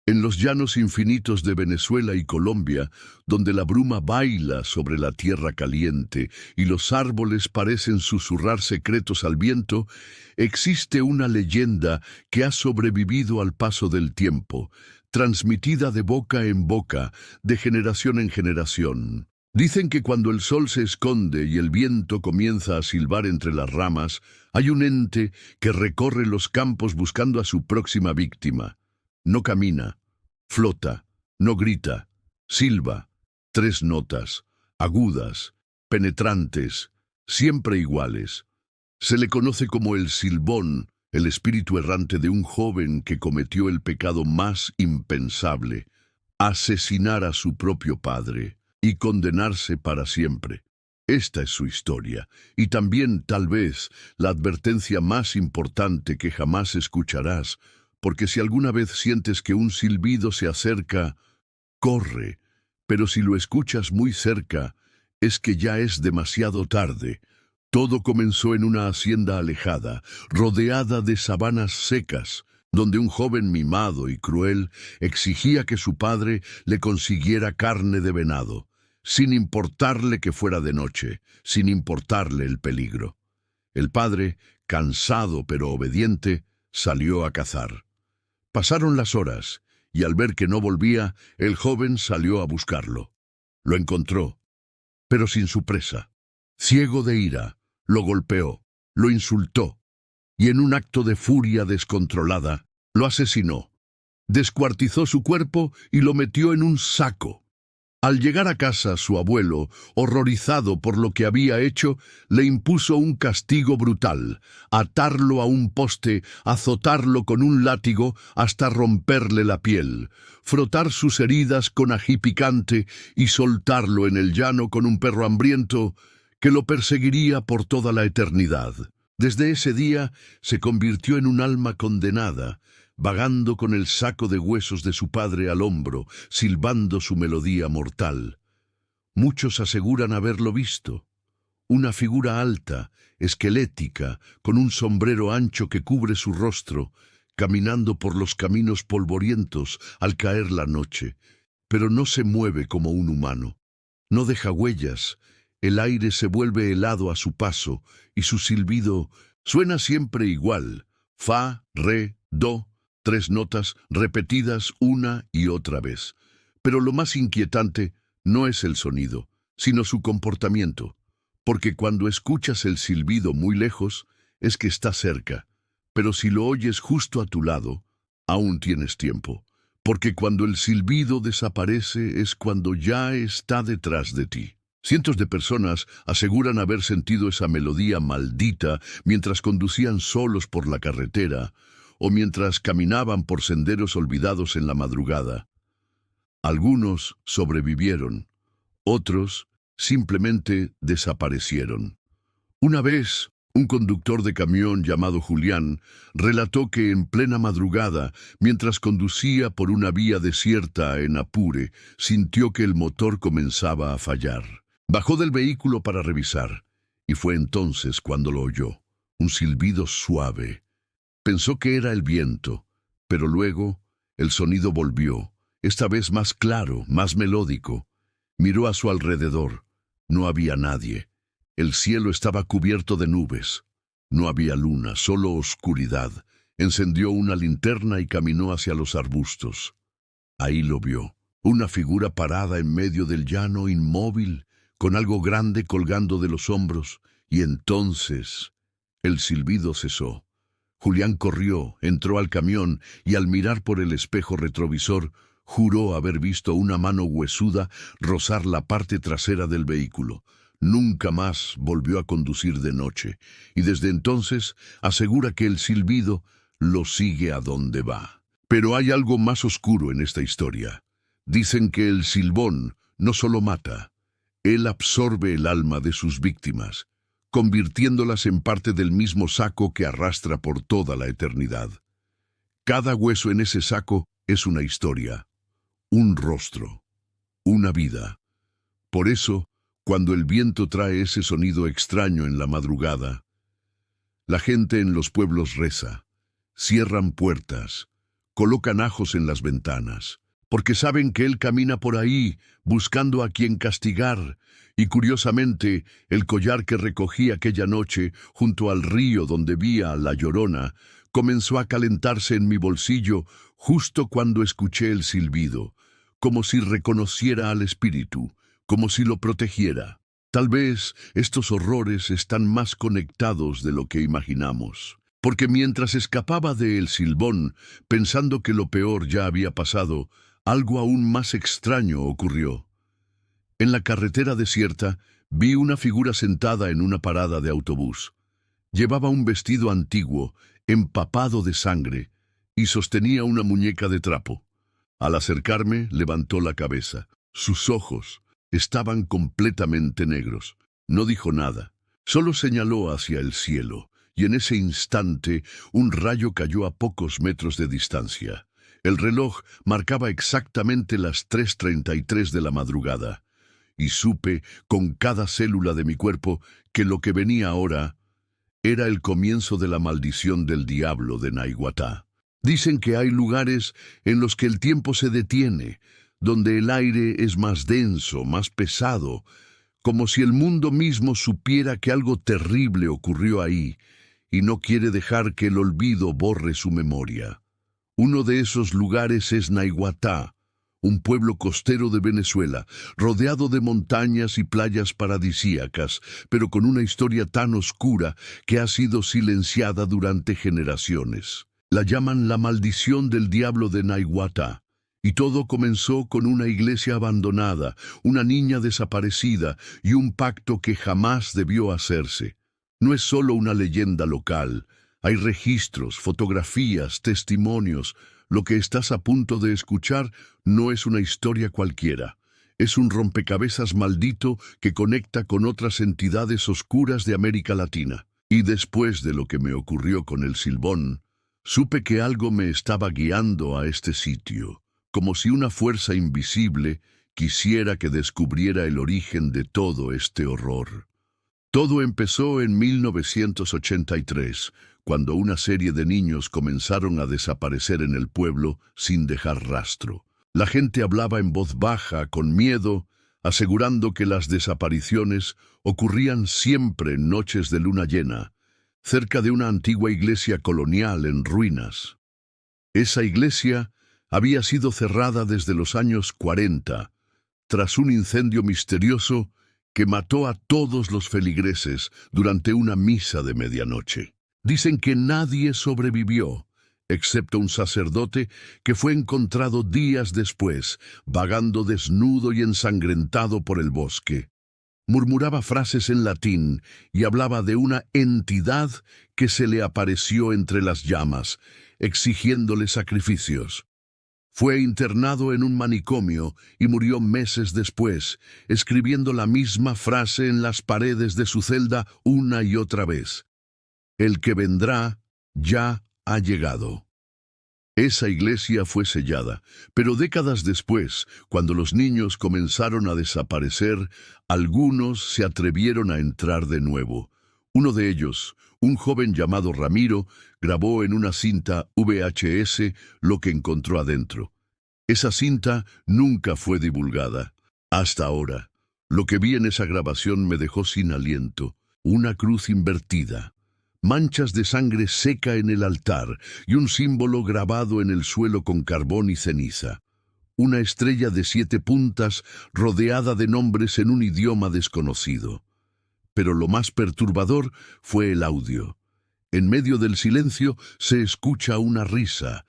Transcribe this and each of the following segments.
En los llanos infinitos de Venezuela y Colombia, donde la bruma baila sobre la tierra caliente y los árboles parecen susurrar secretos al viento, existe una leyenda que ha sobrevivido al paso del tiempo, transmitida de boca en boca, de generación en generación. Dicen que cuando el sol se esconde y el viento comienza a silbar entre las ramas, hay un ente que recorre los campos buscando a su próxima víctima. No camina, flota, no grita, silba, 3 notas, agudas, penetrantes, siempre iguales. Se le conoce como el silbón, el espíritu errante de un joven que cometió el pecado más impensable, asesinar a su propio padre y condenarse para siempre. Esta es su historia, y también, tal vez, la advertencia más importante que jamás escucharás, porque si alguna vez sientes que un silbido se acerca, corre, pero si lo escuchas muy cerca, es que ya es demasiado tarde. Todo comenzó en una hacienda alejada, rodeada de sabanas secas, donde un joven mimado y cruel exigía que su padre le consiguiera carne de venado, sin importarle que fuera de noche, sin importarle el peligro. El padre, cansado pero obediente, salió a cazar. Pasaron las horas, y al ver que no volvía, el joven salió a buscarlo. Lo encontró, pero sin su presa. Ciego de ira, lo golpeó, lo insultó, y en un acto de furia descontrolada, lo asesinó. Descuartizó su cuerpo y lo metió en un saco. Al llegar a casa, su abuelo, horrorizado por lo que había hecho, le impuso un castigo brutal: atarlo a un poste, azotarlo con un látigo hasta romperle la piel, frotar sus heridas con ají picante y soltarlo en el llano con un perro hambriento que lo perseguiría por toda la eternidad. Desde ese día se convirtió en un alma condenada, vagando con el saco de huesos de su padre al hombro, silbando su melodía mortal. Muchos aseguran haberlo visto. Una figura alta, esquelética, con un sombrero ancho que cubre su rostro, caminando por los caminos polvorientos al caer la noche, pero no se mueve como un humano. No deja huellas, el aire se vuelve helado a su paso, y su silbido suena siempre igual: fa, re, do, 3 notas repetidas una y otra vez. Pero lo más inquietante no es el sonido, sino su comportamiento, porque cuando escuchas el silbido muy lejos, es que está cerca, pero si lo oyes justo a tu lado, aún tienes tiempo, porque cuando el silbido desaparece es cuando ya está detrás de ti. Cientos de personas aseguran haber sentido esa melodía maldita mientras conducían solos por la carretera, o mientras caminaban por senderos olvidados en la madrugada. Algunos sobrevivieron, otros simplemente desaparecieron. Una vez, un conductor de camión llamado Julián relató que en plena madrugada, mientras conducía por una vía desierta en Apure, sintió que el motor comenzaba a fallar. Bajó del vehículo para revisar, y fue entonces cuando lo oyó: un silbido suave. Pensó que era el viento, pero luego el sonido volvió, esta vez más claro, más melódico. Miró a su alrededor. No había nadie. El cielo estaba cubierto de nubes. No había luna, solo oscuridad. Encendió una linterna y caminó hacia los arbustos. Ahí lo vio, una figura parada en medio del llano, inmóvil, con algo grande colgando de los hombros, y entonces el silbido cesó. Julián corrió, entró al camión y al mirar por el espejo retrovisor, juró haber visto una mano huesuda rozar la parte trasera del vehículo. Nunca más volvió a conducir de noche, y desde entonces asegura que el silbido lo sigue a donde va. Pero hay algo más oscuro en esta historia. Dicen que el silbón no solo mata, él absorbe el alma de sus víctimas, convirtiéndolas en parte del mismo saco que arrastra por toda la eternidad. Cada hueso en ese saco es una historia, un rostro, una vida. Por eso, cuando el viento trae ese sonido extraño en la madrugada, la gente en los pueblos reza, cierran puertas, colocan ajos en las ventanas, porque saben que él camina por ahí buscando a quien castigar. Y curiosamente, el collar que recogí aquella noche junto al río donde vi a la Llorona comenzó a calentarse en mi bolsillo justo cuando escuché el silbido, como si reconociera al espíritu, como si lo protegiera. Tal vez estos horrores están más conectados de lo que imaginamos, porque mientras escapaba de El Silbón, pensando que lo peor ya había pasado, algo aún más extraño ocurrió. En la carretera desierta vi una figura sentada en una parada de autobús. Llevaba un vestido antiguo, empapado de sangre, y sostenía una muñeca de trapo. Al acercarme, levantó la cabeza. Sus ojos estaban completamente negros. No dijo nada, solo señaló hacia el cielo, y en ese instante un rayo cayó a pocos metros de distancia. El reloj marcaba exactamente las 3:33 de la madrugada, y supe con cada célula de mi cuerpo que lo que venía ahora era el comienzo de la maldición del diablo de Naiguatá. Dicen que hay lugares en los que el tiempo se detiene, donde el aire es más denso, más pesado, como si el mundo mismo supiera que algo terrible ocurrió ahí y no quiere dejar que el olvido borre su memoria. Uno de esos lugares es Naiguatá, un pueblo costero de Venezuela, rodeado de montañas y playas paradisíacas, pero con una historia tan oscura que ha sido silenciada durante generaciones. La llaman la maldición del diablo de Naiguatá. Y todo comenzó con una iglesia abandonada, una niña desaparecida y un pacto que jamás debió hacerse. No es solo una leyenda local. Hay registros, fotografías, testimonios. Lo que estás a punto de escuchar no es una historia cualquiera. Es un rompecabezas maldito que conecta con otras entidades oscuras de América Latina. Y después de lo que me ocurrió con El Silbón, supe que algo me estaba guiando a este sitio, como si una fuerza invisible quisiera que descubriera el origen de todo este horror. Todo empezó en 1983, cuando una serie de niños comenzaron a desaparecer en el pueblo sin dejar rastro. La gente hablaba en voz baja, con miedo, asegurando que las desapariciones ocurrían siempre en noches de luna llena, cerca de una antigua iglesia colonial en ruinas. Esa iglesia había sido cerrada desde los años 40, tras un incendio misterioso que mató a todos los feligreses durante una misa de medianoche. Dicen que nadie sobrevivió, excepto un sacerdote que fue encontrado días después, vagando desnudo y ensangrentado por el bosque. Murmuraba frases en latín y hablaba de una entidad que se le apareció entre las llamas, exigiéndole sacrificios. Fue internado en un manicomio y murió meses después, escribiendo la misma frase en las paredes de su celda una y otra vez. El que vendrá ya ha llegado. Esa iglesia fue sellada, pero décadas después, cuando los niños comenzaron a desaparecer, algunos se atrevieron a entrar de nuevo. Uno de ellos, un joven llamado Ramiro, grabó en una cinta VHS lo que encontró adentro. Esa cinta nunca fue divulgada. Hasta ahora, lo que vi en esa grabación me dejó sin aliento. Una cruz invertida, manchas de sangre seca en el altar y un símbolo grabado en el suelo con carbón y ceniza. Una estrella de 7 puntas rodeada de nombres en un idioma desconocido. Pero lo más perturbador fue el audio. En medio del silencio se escucha una risa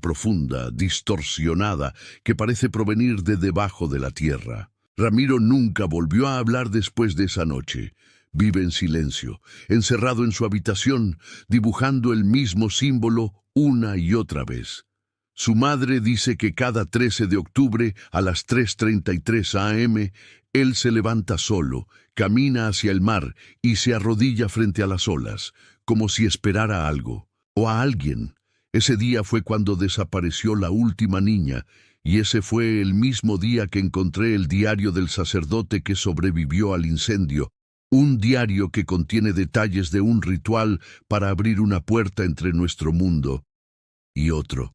profunda, distorsionada, que parece provenir de debajo de la tierra. Ramiro nunca volvió a hablar después de esa noche. Vive en silencio, encerrado en su habitación, dibujando el mismo símbolo una y otra vez. Su madre dice que cada 13 de octubre a las 3:33 a.m., él se levanta solo, camina hacia el mar y se arrodilla frente a las olas, como si esperara algo, o a alguien. Ese día fue cuando desapareció la última niña, y ese fue el mismo día que encontré el diario del sacerdote que sobrevivió al incendio, un diario que contiene detalles de un ritual para abrir una puerta entre nuestro mundo y otro.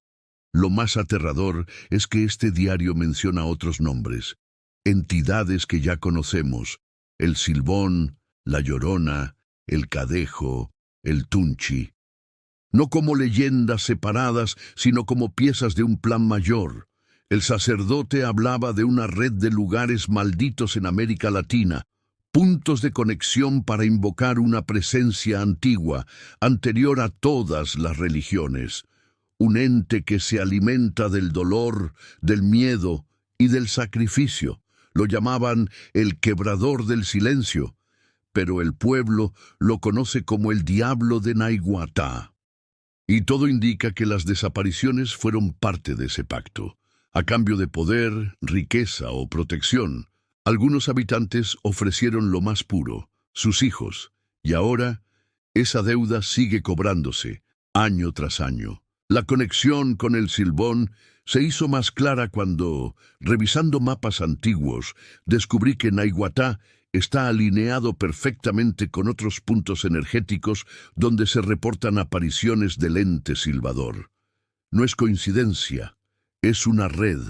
Lo más aterrador es que este diario menciona otros nombres, entidades que ya conocemos: el Silbón, la Llorona, el Cadejo, el Tunchi. No como leyendas separadas, sino como piezas de un plan mayor. El sacerdote hablaba de una red de lugares malditos en América Latina, puntos de conexión para invocar una presencia antigua, anterior a todas las religiones. Un ente que se alimenta del dolor, del miedo y del sacrificio. Lo llamaban el quebrador del silencio, pero el pueblo lo conoce como el diablo de Naiguatá. Y todo indica que las desapariciones fueron parte de ese pacto. A cambio de poder, riqueza o protección, algunos habitantes ofrecieron lo más puro, sus hijos, y ahora esa deuda sigue cobrándose, año tras año. La conexión con el Silbón se hizo más clara cuando, revisando mapas antiguos, descubrí que Naiguatá está alineado perfectamente con otros puntos energéticos donde se reportan apariciones del ente silbador. No es coincidencia, es una red,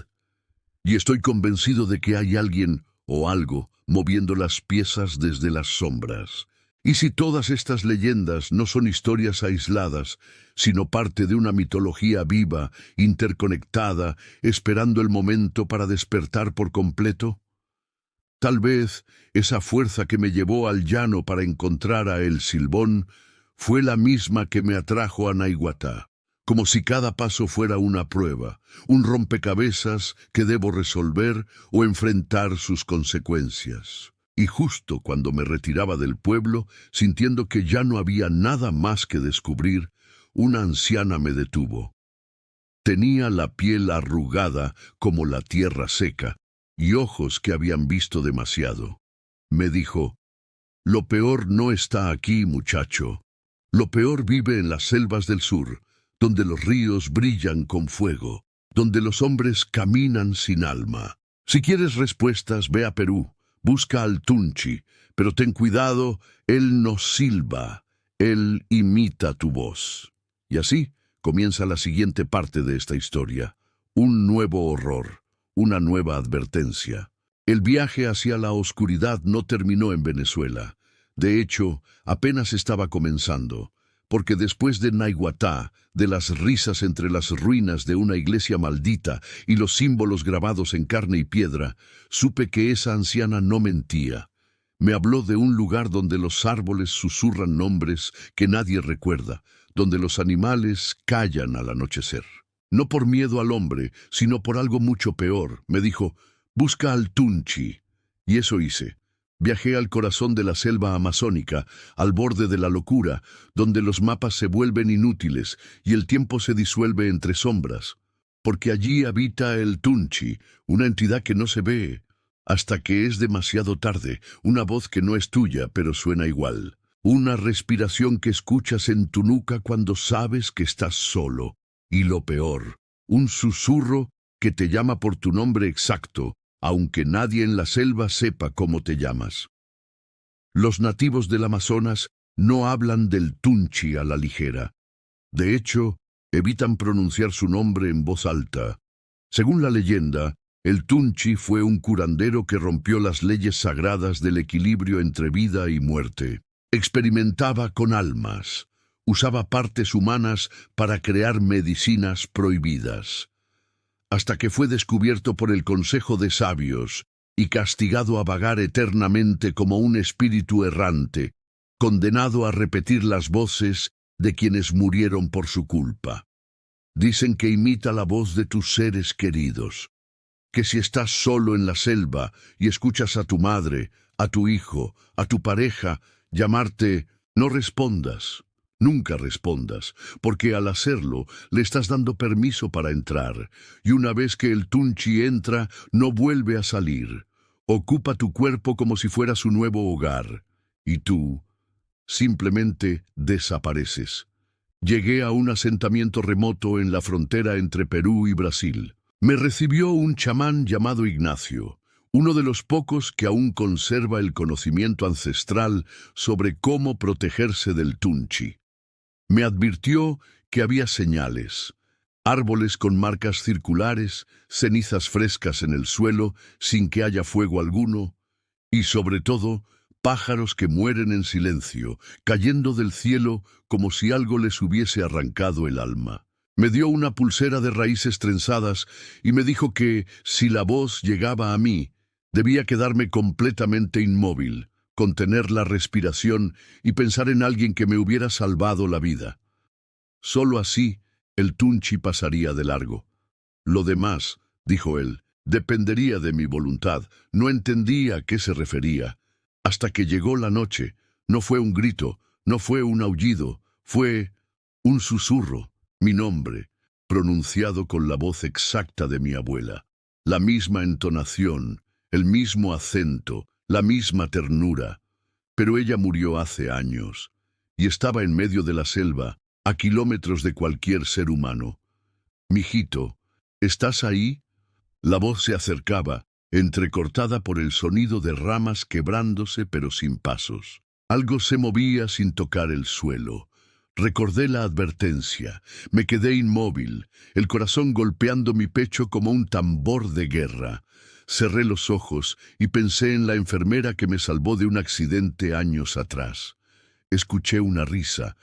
y estoy convencido de que hay alguien o algo moviendo las piezas desde las sombras. Y si todas estas leyendas no son historias aisladas, sino parte de una mitología viva, interconectada, esperando el momento para despertar por completo, tal vez esa fuerza que me llevó al llano para encontrar a El Silbón fue la misma que me atrajo a Naiguatá, como si cada paso fuera una prueba, un rompecabezas que debo resolver o enfrentar sus consecuencias. Y justo cuando me retiraba del pueblo, sintiendo que ya no había nada más que descubrir, una anciana me detuvo. Tenía la piel arrugada como la tierra seca y ojos que habían visto demasiado. Me dijo: «Lo peor no está aquí, muchacho. Lo peor vive en las selvas del sur, donde los ríos brillan con fuego, donde los hombres caminan sin alma. Si quieres respuestas, ve a Perú. Busca al Tunchi, pero ten cuidado, él no silba, él imita tu voz». Y así comienza la siguiente parte de esta historia. Un nuevo horror, una nueva advertencia. El viaje hacia la oscuridad no terminó en Venezuela. De hecho, apenas estaba comenzando, porque después de Naiguatá, de las risas entre las ruinas de una iglesia maldita y los símbolos grabados en carne y piedra, supe que esa anciana no mentía. Me habló de un lugar donde los árboles susurran nombres que nadie recuerda, donde los animales callan al anochecer. No por miedo al hombre, sino por algo mucho peor. Me dijo: «Busca al Tunchi». Y eso hice. Viajé al corazón de la selva amazónica, al borde de la locura, donde los mapas se vuelven inútiles y el tiempo se disuelve entre sombras. Porque allí habita el Tunchi, una entidad que no se ve, hasta que es demasiado tarde, una voz que no es tuya, pero suena igual. Una respiración que escuchas en tu nuca cuando sabes que estás solo. Y lo peor, un susurro que te llama por tu nombre exacto, aunque nadie en la selva sepa cómo te llamas. Los nativos del Amazonas no hablan del Tunchi a la ligera. De hecho, evitan pronunciar su nombre en voz alta. Según la leyenda, el Tunchi fue un curandero que rompió las leyes sagradas del equilibrio entre vida y muerte. Experimentaba con almas. Usaba partes humanas para crear medicinas prohibidas, hasta que fue descubierto por el Consejo de Sabios y castigado a vagar eternamente como un espíritu errante, condenado a repetir las voces de quienes murieron por su culpa. Dicen que imita la voz de tus seres queridos, que si estás solo en la selva y escuchas a tu madre, a tu hijo, a tu pareja llamarte, no respondas. Nunca respondas, porque al hacerlo le estás dando permiso para entrar, y una vez que el Tunchi entra, no vuelve a salir. Ocupa tu cuerpo como si fuera su nuevo hogar, y tú simplemente desapareces. Llegué a un asentamiento remoto en la frontera entre Perú y Brasil. Me recibió un chamán llamado Ignacio, uno de los pocos que aún conserva el conocimiento ancestral sobre cómo protegerse del Tunchi. Me advirtió que había señales, Árboles con marcas circulares, cenizas frescas en el suelo sin que haya fuego alguno, y sobre todo, pájaros que mueren en silencio, cayendo del cielo como si algo les hubiese arrancado el alma. Me dio una pulsera de raíces trenzadas y me dijo que, si la voz llegaba a mí, debía quedarme completamente inmóvil, contener la respiración y pensar en alguien que me hubiera salvado la vida. Solo así, el Tunchi pasaría de largo. Lo demás, dijo él, dependería de mi voluntad. No entendía a qué se refería. Hasta que llegó la noche, no fue un grito, no fue un aullido, fue un susurro, mi nombre, pronunciado con la voz exacta de mi abuela. La misma entonación, el mismo acento, la misma ternura. Pero ella murió hace años, y estaba en medio de la selva, a kilómetros de cualquier ser humano. «Mijito, ¿estás ahí?». La voz se acercaba, entrecortada por el sonido de ramas quebrándose pero sin pasos. Algo se movía sin tocar el suelo. Recordé la advertencia. Me quedé inmóvil, el corazón golpeando mi pecho como un tambor de guerra. Cerré los ojos y pensé en la enfermera que me salvó de un accidente años atrás. Escuché una risa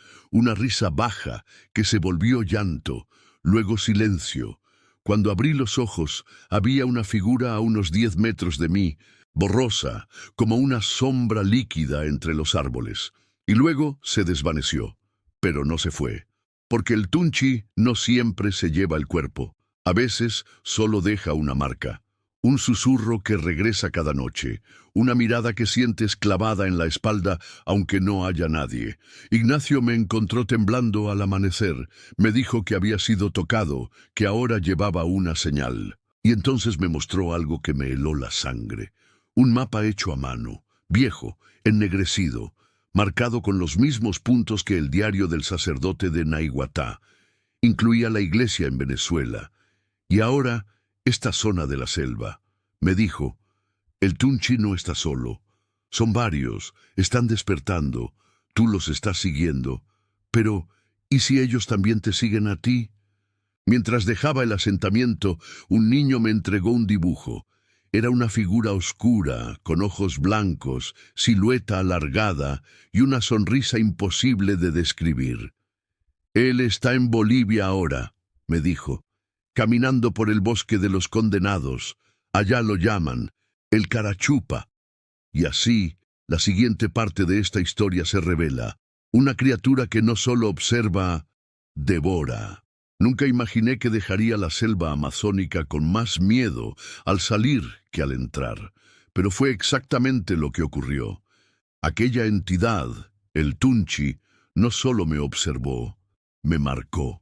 baja que se volvió llanto, luego silencio. Cuando abrí los ojos, había una figura a unos 10 metros de mí, borrosa, como una sombra líquida entre los árboles. Y luego se desvaneció, pero no se fue. Porque el Tunchi no siempre se lleva el cuerpo. A veces solo deja una marca. Un susurro que regresa cada noche, una mirada que sientes clavada en la espalda aunque no haya nadie. Ignacio me encontró temblando al amanecer, me dijo que había sido tocado, que ahora llevaba una señal. Y entonces me mostró algo que me heló la sangre. Un mapa hecho a mano, viejo, ennegrecido, marcado con los mismos puntos que el diario del sacerdote de Naiguatá. Incluía la iglesia en Venezuela. Y ahora, esta zona de la selva. Me dijo, el Tunchi no está solo. Son varios, están despertando. Tú los estás siguiendo. Pero, ¿y si ellos también te siguen a ti? Mientras dejaba el asentamiento, un niño me entregó un dibujo. Era una figura oscura, con ojos blancos, silueta alargada y una sonrisa imposible de describir. Él está en Bolivia ahora, me dijo, caminando por el bosque de los condenados. Allá lo llaman el Carachupa. Y así, la siguiente parte de esta historia se revela. Una criatura que no solo observa, devora. Nunca imaginé que dejaría la selva amazónica con más miedo al salir que al entrar. Pero fue exactamente lo que ocurrió. Aquella entidad, el Tunchi, no solo me observó, me marcó.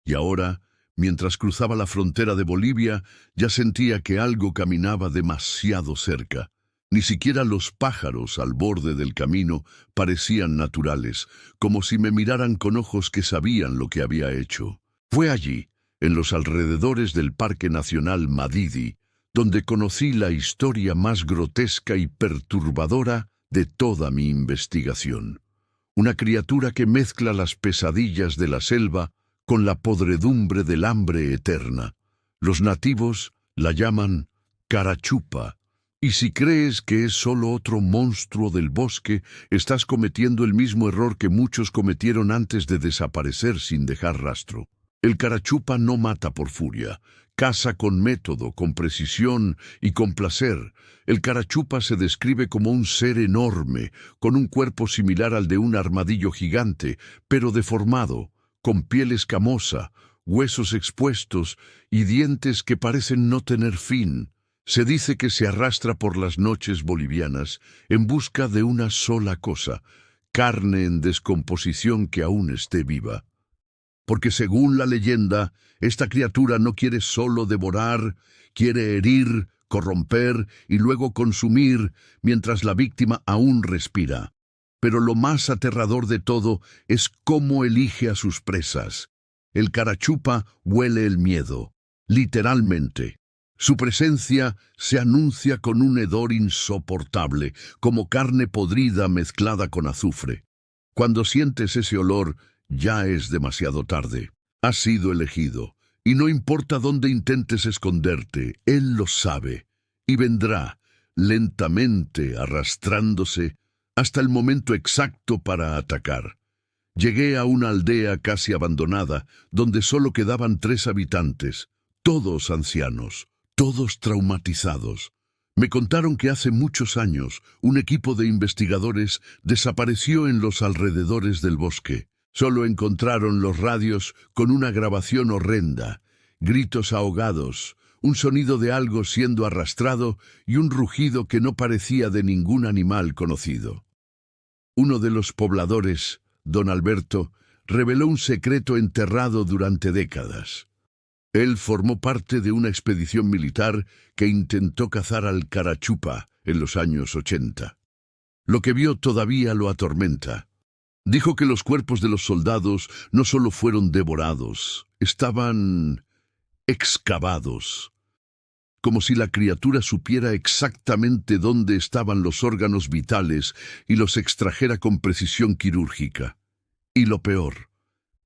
Y ahora, mientras cruzaba la frontera de Bolivia, ya sentía que algo caminaba demasiado cerca. Ni siquiera los pájaros al borde del camino parecían naturales, como si me miraran con ojos que sabían lo que había hecho. Fue allí, en los alrededores del Parque Nacional Madidi, donde conocí la historia más grotesca y perturbadora de toda mi investigación. Una criatura que mezcla las pesadillas de la selva con la podredumbre del hambre eterna. Los nativos la llaman Carachupa, y si crees que es solo otro monstruo del bosque, estás cometiendo el mismo error que muchos cometieron antes de desaparecer sin dejar rastro. El Carachupa no mata por furia, caza con método, con precisión y con placer. El Carachupa se describe como un ser enorme, con un cuerpo similar al de un armadillo gigante, pero deformado, con piel escamosa, huesos expuestos y dientes que parecen no tener fin. Se dice que se arrastra por las noches bolivianas en busca de una sola cosa, carne en descomposición que aún esté viva. Porque según la leyenda, esta criatura no quiere solo devorar, quiere herir, corromper y luego consumir mientras la víctima aún respira. Pero lo más aterrador de todo es cómo elige a sus presas. El Carachupa huele el miedo, literalmente. Su presencia se anuncia con un hedor insoportable, como carne podrida mezclada con azufre. Cuando sientes ese olor, ya es demasiado tarde. Has sido elegido. Y no importa dónde intentes esconderte, Él lo sabe, y vendrá, lentamente arrastrándose, hasta el momento exacto para atacar. Llegué a una aldea casi abandonada, donde solo quedaban 3 habitantes, todos ancianos, todos traumatizados. Me contaron que hace muchos años un equipo de investigadores desapareció en los alrededores del bosque. Solo encontraron los radios con una grabación horrenda, gritos ahogados, un sonido de algo siendo arrastrado y un rugido que no parecía de ningún animal conocido. Uno de los pobladores, don Alberto, reveló un secreto enterrado durante décadas. Él formó parte de una expedición militar que intentó cazar al carachupa en los años 80. Lo que vio todavía lo atormenta. Dijo que los cuerpos de los soldados no solo fueron devorados, estaban excavados, como si la criatura supiera exactamente dónde estaban los órganos vitales y los extrajera con precisión quirúrgica. Y lo peor,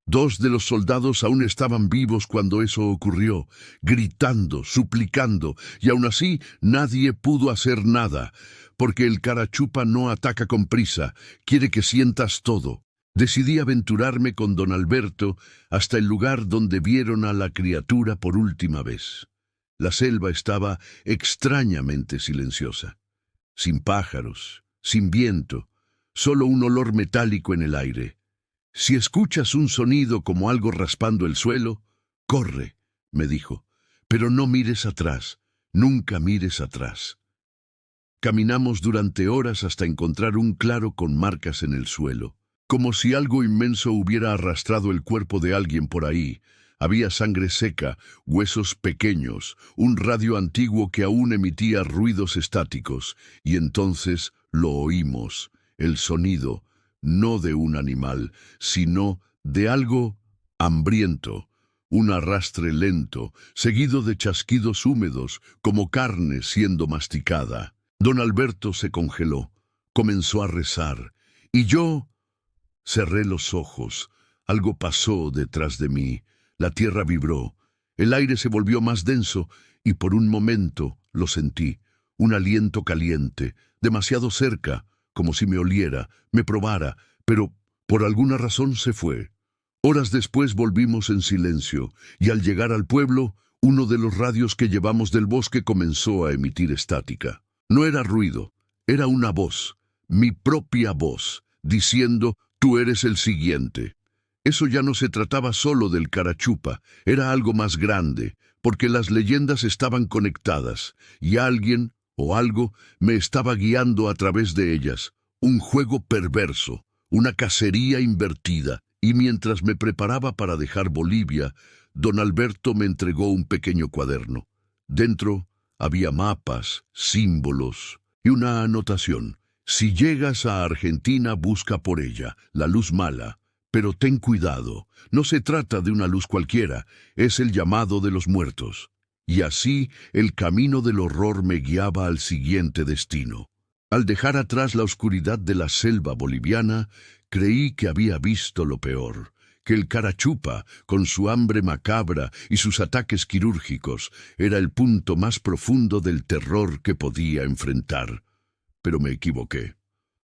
2 de los soldados aún estaban vivos cuando eso ocurrió, gritando, suplicando, y aún así nadie pudo hacer nada, porque el carachupa no ataca con prisa, quiere que sientas todo. Decidí aventurarme con don Alberto hasta el lugar donde vieron a la criatura por última vez. La selva estaba extrañamente silenciosa, sin pájaros, sin viento, solo un olor metálico en el aire. Si escuchas un sonido como algo raspando el suelo, corre, me dijo, pero no mires atrás, nunca mires atrás. Caminamos durante horas hasta encontrar un claro con marcas en el suelo. Como si algo inmenso hubiera arrastrado el cuerpo de alguien por ahí. Había sangre seca, huesos pequeños, un radio antiguo que aún emitía ruidos estáticos, y entonces lo oímos, el sonido, no de un animal, sino de algo hambriento, un arrastre lento, seguido de chasquidos húmedos, como carne siendo masticada. Don Alberto se congeló, comenzó a rezar, y yo cerré los ojos. Algo pasó detrás de mí. La tierra vibró. El aire se volvió más denso y por un momento lo sentí. Un aliento caliente, demasiado cerca, como si me oliera, me probara, pero por alguna razón se fue. Horas después volvimos en silencio y al llegar al pueblo, uno de los radios que llevamos del bosque comenzó a emitir estática. No era ruido, era una voz, mi propia voz, diciendo: «Tú eres el siguiente». Eso ya no se trataba solo del carachupa, era algo más grande, porque las leyendas estaban conectadas, y alguien o algo me estaba guiando a través de ellas. Un juego perverso, una cacería invertida, y mientras me preparaba para dejar Bolivia, don Alberto me entregó un pequeño cuaderno. Dentro había mapas, símbolos y una anotación. Si llegas a Argentina, busca por ella, la luz mala. Pero ten cuidado, no se trata de una luz cualquiera, es el llamado de los muertos. Y así el camino del horror me guiaba al siguiente destino. Al dejar atrás la oscuridad de la selva boliviana, creí que había visto lo peor, que el carachupa, con su hambre macabra y sus ataques quirúrgicos, era el punto más profundo del terror que podía enfrentar. Pero me equivoqué,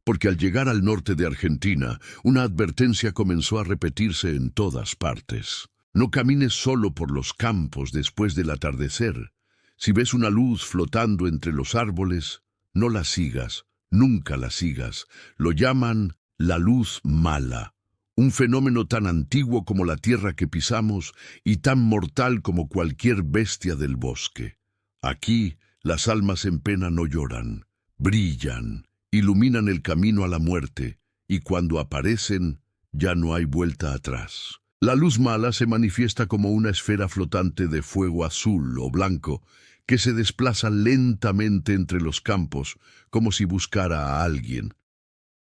porque al llegar al norte de Argentina, una advertencia comenzó a repetirse en todas partes. No camines solo por los campos después del atardecer. Si ves una luz flotando entre los árboles, no la sigas, nunca la sigas. Lo llaman la luz mala, un fenómeno tan antiguo como la tierra que pisamos y tan mortal como cualquier bestia del bosque. Aquí, las almas en pena no lloran, brillan, iluminan el camino a la muerte, y cuando aparecen, ya no hay vuelta atrás. La luz mala se manifiesta como una esfera flotante de fuego azul o blanco que se desplaza lentamente entre los campos, como si buscara a alguien.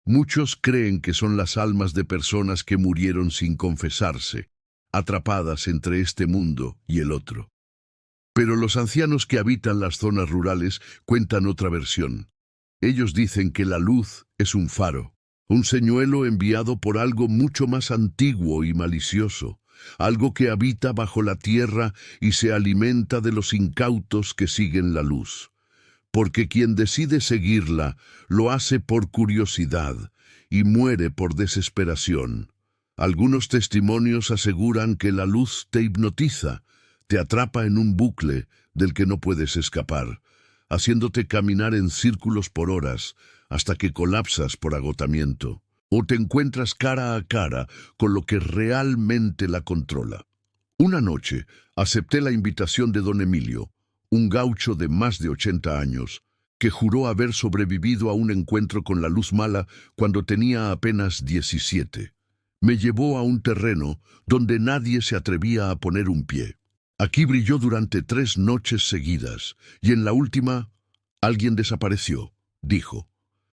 Muchos creen que son las almas de personas que murieron sin confesarse, atrapadas entre este mundo y el otro. Pero los ancianos que habitan las zonas rurales cuentan otra versión. Ellos dicen que la luz es un faro, un señuelo enviado por algo mucho más antiguo y malicioso, algo que habita bajo la tierra y se alimenta de los incautos que siguen la luz. Porque quien decide seguirla lo hace por curiosidad y muere por desesperación. Algunos testimonios aseguran que la luz te hipnotiza, te atrapa en un bucle del que no puedes escapar, haciéndote caminar en círculos por horas hasta que colapsas por agotamiento, o te encuentras cara a cara con lo que realmente la controla. Una noche acepté la invitación de don Emilio, un gaucho de más de 80 años, que juró haber sobrevivido a un encuentro con la luz mala cuando tenía apenas 17. Me llevó a un terreno donde nadie se atrevía a poner un pie. Aquí brilló durante 3 noches seguidas, y en la última, alguien desapareció, dijo.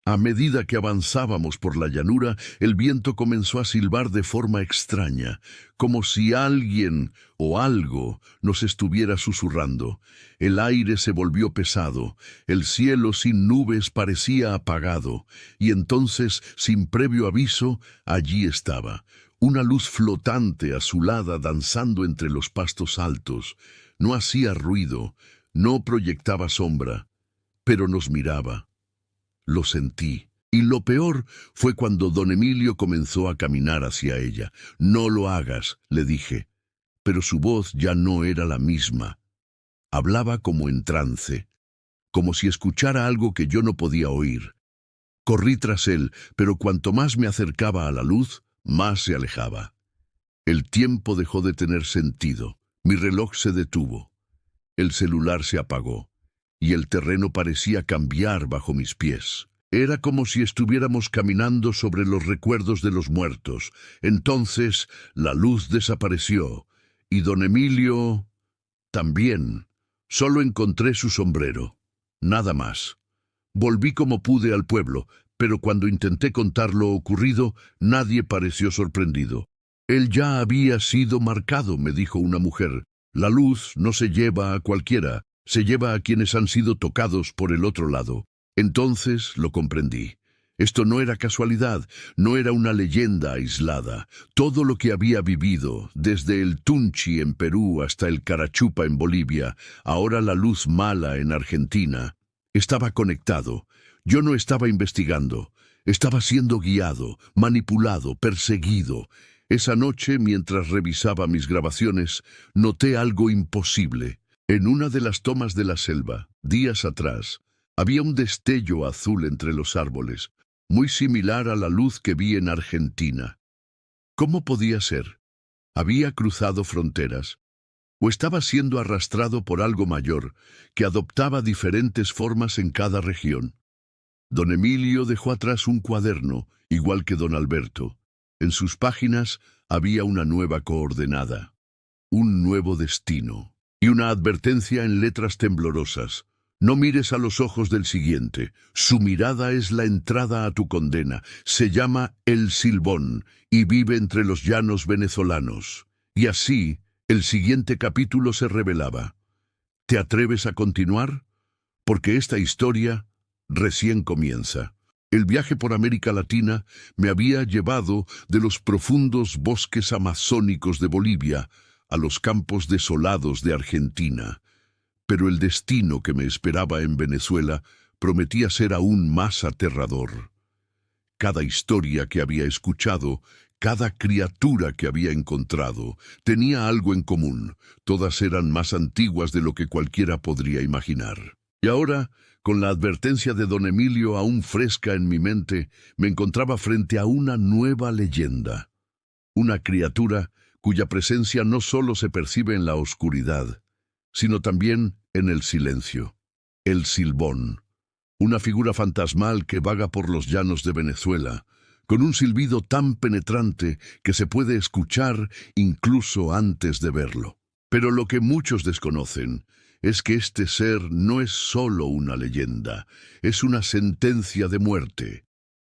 A medida que avanzábamos por la llanura, el viento comenzó a silbar de forma extraña, como si alguien o algo nos estuviera susurrando. El aire se volvió pesado, el cielo sin nubes parecía apagado, y entonces, sin previo aviso, allí estaba, una luz flotante azulada danzando entre los pastos altos. No hacía ruido, no proyectaba sombra, pero nos miraba. Lo sentí. Y lo peor fue cuando don Emilio comenzó a caminar hacia ella. «No lo hagas», le dije. Pero su voz ya no era la misma. Hablaba como en trance, como si escuchara algo que yo no podía oír. Corrí tras él, pero cuanto más me acercaba a la luz, más se alejaba. El tiempo dejó de tener sentido. Mi reloj se detuvo. El celular se apagó. Y el terreno parecía cambiar bajo mis pies. Era como si estuviéramos caminando sobre los recuerdos de los muertos. Entonces la luz desapareció, y don Emilio también. Solo encontré su sombrero. Nada más. Volví como pude al pueblo, pero cuando intenté contar lo ocurrido, nadie pareció sorprendido. «Él ya había sido marcado», me dijo una mujer. «La luz no se lleva a cualquiera. Se lleva a quienes han sido tocados por el otro lado». Entonces lo comprendí. Esto no era casualidad, no era una leyenda aislada. Todo lo que había vivido, desde el Tunchi en Perú hasta el Carachupa en Bolivia, ahora la luz mala en Argentina, estaba conectado. Yo no estaba investigando, estaba siendo guiado, manipulado, perseguido. Esa noche, mientras revisaba mis grabaciones, noté algo imposible. En una de las tomas de la selva, días atrás, había un destello azul entre los árboles, muy similar a la luz que vi en Argentina. ¿Cómo podía ser? ¿Había cruzado fronteras? ¿O estaba siendo arrastrado por algo mayor, que adoptaba diferentes formas en cada región? Don Emilio dejó atrás un cuaderno, igual que don Alberto. En sus páginas había una nueva coordenada, un nuevo destino. Y una advertencia en letras temblorosas. No mires a los ojos del siguiente. Su mirada es la entrada a tu condena. Se llama El Silbón y vive entre los llanos venezolanos. Y así, el siguiente capítulo se revelaba. ¿Te atreves a continuar? Porque esta historia recién comienza. El viaje por América Latina me había llevado de los profundos bosques amazónicos de Bolivia a los campos desolados de Argentina, pero el destino que me esperaba en Venezuela prometía ser aún más aterrador. Cada historia que había escuchado, cada criatura que había encontrado, tenía algo en común. Todas eran más antiguas de lo que cualquiera podría imaginar. Y ahora, con la advertencia de don Emilio aún fresca en mi mente, me encontraba frente a una nueva leyenda. Una criatura cuya presencia no solo se percibe en la oscuridad, sino también en el silencio. El Silbón, una figura fantasmal que vaga por los llanos de Venezuela, con un silbido tan penetrante que se puede escuchar incluso antes de verlo. Pero lo que muchos desconocen es que este ser no es solo una leyenda, es una sentencia de muerte.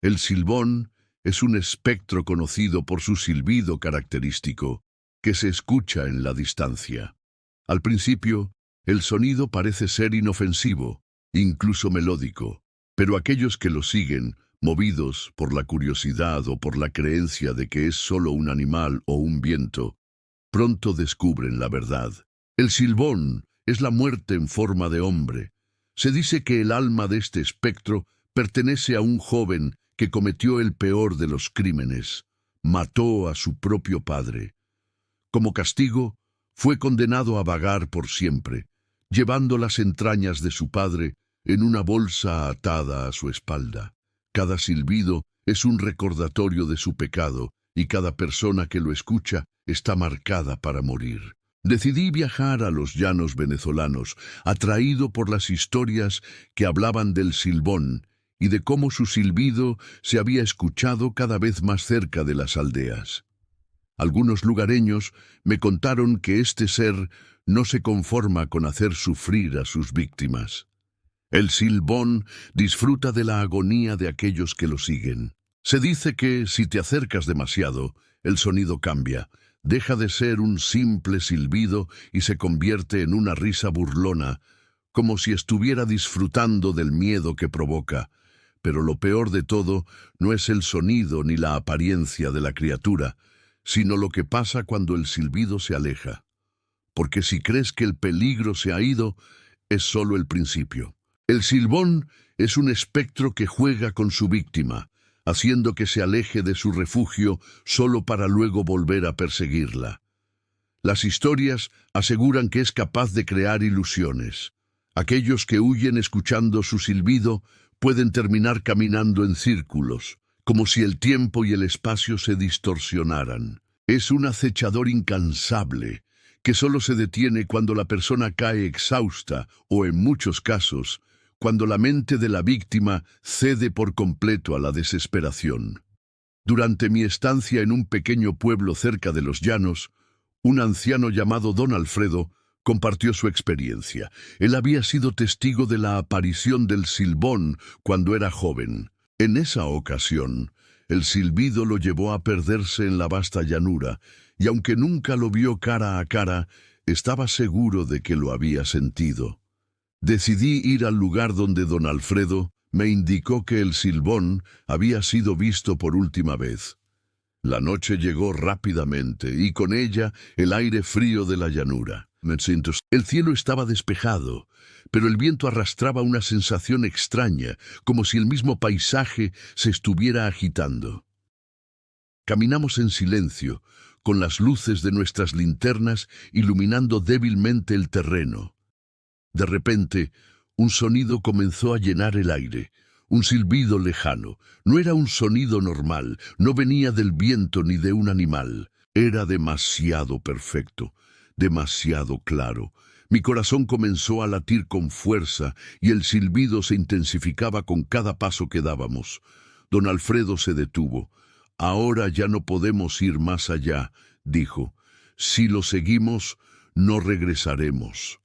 El Silbón es un espectro conocido por su silbido característico, que se escucha en la distancia. Al principio, el sonido parece ser inofensivo, incluso melódico, pero aquellos que lo siguen, movidos por la curiosidad o por la creencia de que es solo un animal o un viento, pronto descubren la verdad. El silbón es la muerte en forma de hombre. Se dice que el alma de este espectro pertenece a un joven que cometió el peor de los crímenes. Mató a su propio padre. Como castigo, fue condenado a vagar por siempre, llevando las entrañas de su padre en una bolsa atada a su espalda. Cada silbido es un recordatorio de su pecado, y cada persona que lo escucha está marcada para morir. Decidí viajar a los llanos venezolanos, atraído por las historias que hablaban del silbón y de cómo su silbido se había escuchado cada vez más cerca de las aldeas. Algunos lugareños me contaron que este ser no se conforma con hacer sufrir a sus víctimas. El silbón disfruta de la agonía de aquellos que lo siguen. Se dice que, si te acercas demasiado, el sonido cambia, deja de ser un simple silbido y se convierte en una risa burlona, como si estuviera disfrutando del miedo que provoca. Pero lo peor de todo no es el sonido ni la apariencia de la criatura, sino lo que pasa cuando el silbido se aleja. Porque si crees que el peligro se ha ido, es solo el principio. El silbón es un espectro que juega con su víctima, haciendo que se aleje de su refugio solo para luego volver a perseguirla. Las historias aseguran que es capaz de crear ilusiones. Aquellos que huyen escuchando su silbido pueden terminar caminando en círculos, como si el tiempo y el espacio se distorsionaran. Es un acechador incansable, que solo se detiene cuando la persona cae exhausta o, en muchos casos, cuando la mente de la víctima cede por completo a la desesperación. Durante mi estancia en un pequeño pueblo cerca de los llanos, un anciano llamado Don Alfredo compartió su experiencia. Él había sido testigo de la aparición del silbón cuando era joven. En esa ocasión, el silbido lo llevó a perderse en la vasta llanura, y aunque nunca lo vio cara a cara, estaba seguro de que lo había sentido. Decidí ir al lugar donde don Alfredo me indicó que el silbón había sido visto por última vez. La noche llegó rápidamente y con ella el aire frío de la llanura. El cielo estaba despejado, pero el viento arrastraba una sensación extraña, como si el mismo paisaje se estuviera agitando. Caminamos en silencio, con las luces de nuestras linternas iluminando débilmente el terreno. De repente, un sonido comenzó a llenar el aire, un silbido lejano. No era un sonido normal, no venía del viento ni de un animal. Era demasiado perfecto, demasiado claro. Mi corazón comenzó a latir con fuerza y el silbido se intensificaba con cada paso que dábamos. Don Alfredo se detuvo. «Ahora ya no podemos ir más allá», dijo. «Si lo seguimos, no regresaremos».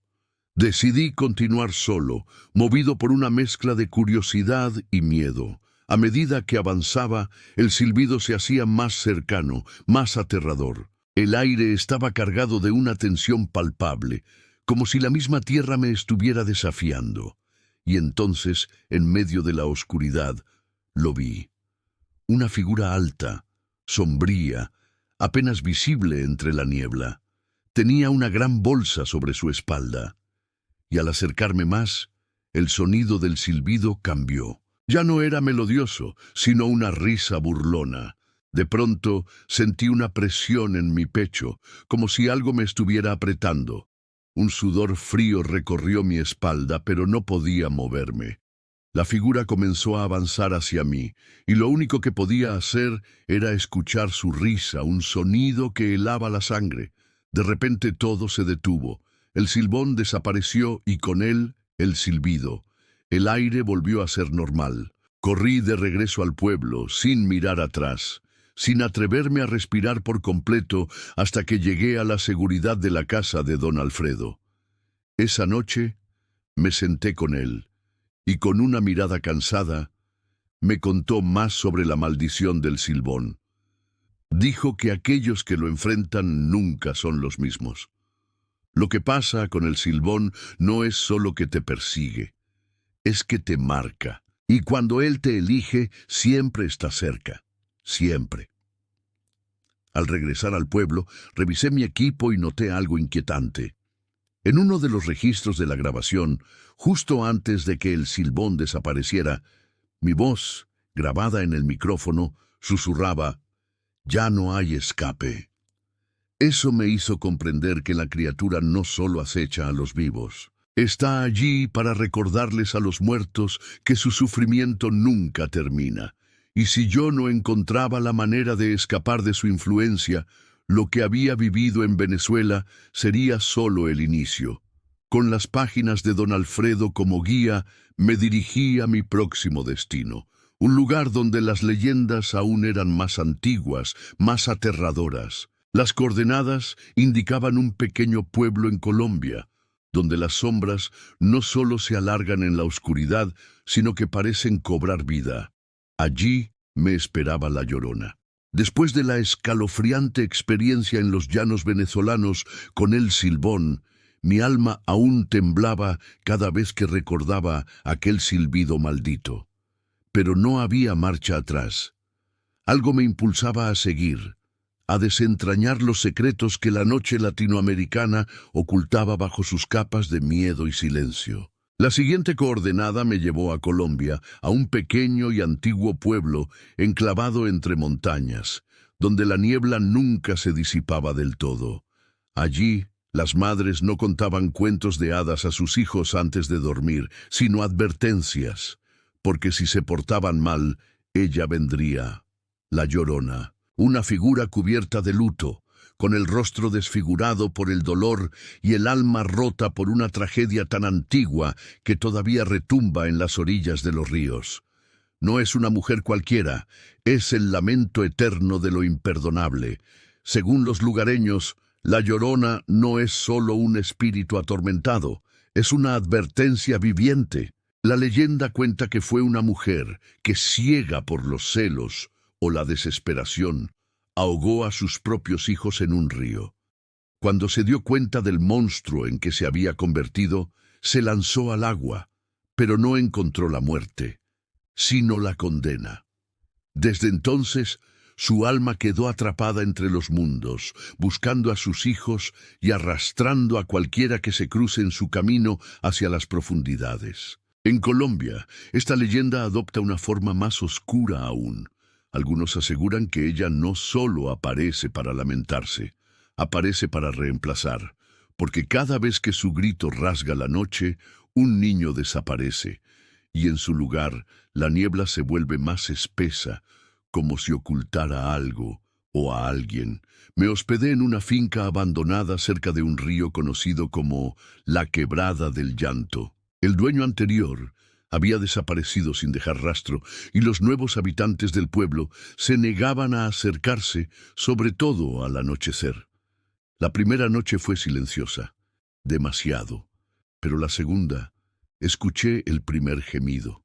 Decidí continuar solo, movido por una mezcla de curiosidad y miedo. A medida que avanzaba, el silbido se hacía más cercano, más aterrador. El aire estaba cargado de una tensión palpable, como si la misma tierra me estuviera desafiando. Y entonces, en medio de la oscuridad, lo vi. Una figura alta, sombría, apenas visible entre la niebla. Tenía una gran bolsa sobre su espalda. Y al acercarme más, el sonido del silbido cambió. Ya no era melodioso, sino una risa burlona. De pronto sentí una presión en mi pecho, como si algo me estuviera apretando. Un sudor frío recorrió mi espalda, pero no podía moverme. La figura comenzó a avanzar hacia mí, y lo único que podía hacer era escuchar su risa, un sonido que helaba la sangre. De repente todo se detuvo. El silbón desapareció y con él el silbido. El aire volvió a ser normal. Corrí de regreso al pueblo, sin mirar atrás, sin atreverme a respirar por completo hasta que llegué a la seguridad de la casa de don Alfredo. Esa noche me senté con él y con una mirada cansada me contó más sobre la maldición del silbón. Dijo que aquellos que lo enfrentan nunca son los mismos. Lo que pasa con el silbón no es solo que te persigue, es que te marca. Y cuando él te elige, siempre está cerca. Siempre. Al regresar al pueblo, revisé mi equipo y noté algo inquietante. En uno de los registros de la grabación, justo antes de que el silbón desapareciera, mi voz, grabada en el micrófono, susurraba: «Ya no hay escape». Eso me hizo comprender que la criatura no solo acecha a los vivos. Está allí para recordarles a los muertos que su sufrimiento nunca termina. Y si yo no encontraba la manera de escapar de su influencia, lo que había vivido en Venezuela sería solo el inicio. Con las páginas de Don Alfredo como guía, me dirigí a mi próximo destino, un lugar donde las leyendas aún eran más antiguas, más aterradoras. Las coordenadas indicaban un pequeño pueblo en Colombia, donde las sombras no solo se alargan en la oscuridad, sino que parecen cobrar vida. Allí me esperaba La Llorona. Después de la escalofriante experiencia en los llanos venezolanos con el silbón, mi alma aún temblaba cada vez que recordaba aquel silbido maldito. Pero no había marcha atrás. Algo me impulsaba a seguir, a desentrañar los secretos que la noche latinoamericana ocultaba bajo sus capas de miedo y silencio. La siguiente coordenada me llevó a Colombia, a un pequeño y antiguo pueblo enclavado entre montañas, donde la niebla nunca se disipaba del todo. Allí, las madres no contaban cuentos de hadas a sus hijos antes de dormir, sino advertencias, porque si se portaban mal, ella vendría, La Llorona, una figura cubierta de luto, con el rostro desfigurado por el dolor y el alma rota por una tragedia tan antigua que todavía retumba en las orillas de los ríos. No es una mujer cualquiera, es el lamento eterno de lo imperdonable. Según los lugareños, La Llorona no es solo un espíritu atormentado, es una advertencia viviente. La leyenda cuenta que fue una mujer que, ciega por los celos o la desesperación, ahogó a sus propios hijos en un río. Cuando se dio cuenta del monstruo en que se había convertido, se lanzó al agua, pero no encontró la muerte, sino la condena. Desde entonces, su alma quedó atrapada entre los mundos, buscando a sus hijos y arrastrando a cualquiera que se cruce en su camino hacia las profundidades. En Colombia, esta leyenda adopta una forma más oscura aún. Algunos aseguran que ella no solo aparece para lamentarse, aparece para reemplazar, porque cada vez que su grito rasga la noche, un niño desaparece, y en su lugar la niebla se vuelve más espesa, como si ocultara algo o a alguien. Me hospedé en una finca abandonada cerca de un río conocido como la Quebrada del Llanto. El dueño anterior había desaparecido sin dejar rastro, y los nuevos habitantes del pueblo se negaban a acercarse, sobre todo al anochecer. La primera noche fue silenciosa, demasiado, pero la segunda, escuché el primer gemido.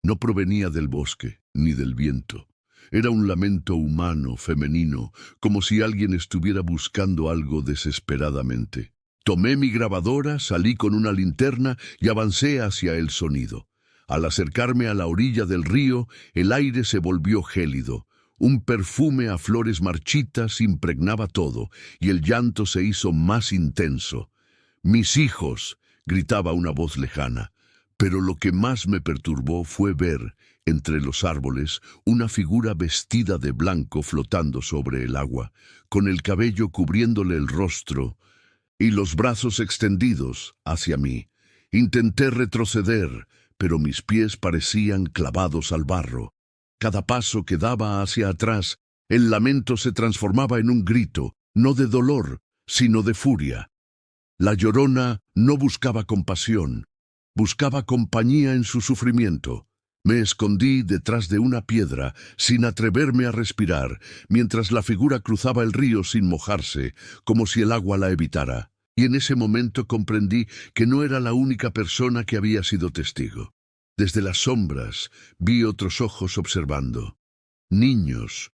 No provenía del bosque, ni del viento. Era un lamento humano, femenino, como si alguien estuviera buscando algo desesperadamente. Tomé mi grabadora, salí con una linterna y avancé hacia el sonido. Al acercarme a la orilla del río, el aire se volvió gélido. Un perfume a flores marchitas impregnaba todo, y el llanto se hizo más intenso. «¡Mis hijos!», gritaba una voz lejana. Pero lo que más me perturbó fue ver, entre los árboles, una figura vestida de blanco flotando sobre el agua, con el cabello cubriéndole el rostro y los brazos extendidos hacia mí. Intenté retroceder, pero mis pies parecían clavados al barro. Cada paso que daba hacia atrás, el lamento se transformaba en un grito, no de dolor, sino de furia. La Llorona no buscaba compasión, buscaba compañía en su sufrimiento. Me escondí detrás de una piedra, sin atreverme a respirar, mientras la figura cruzaba el río sin mojarse, como si el agua la evitara. Y en ese momento comprendí que no era la única persona que había sido testigo. Desde las sombras vi otros ojos observando. Niños,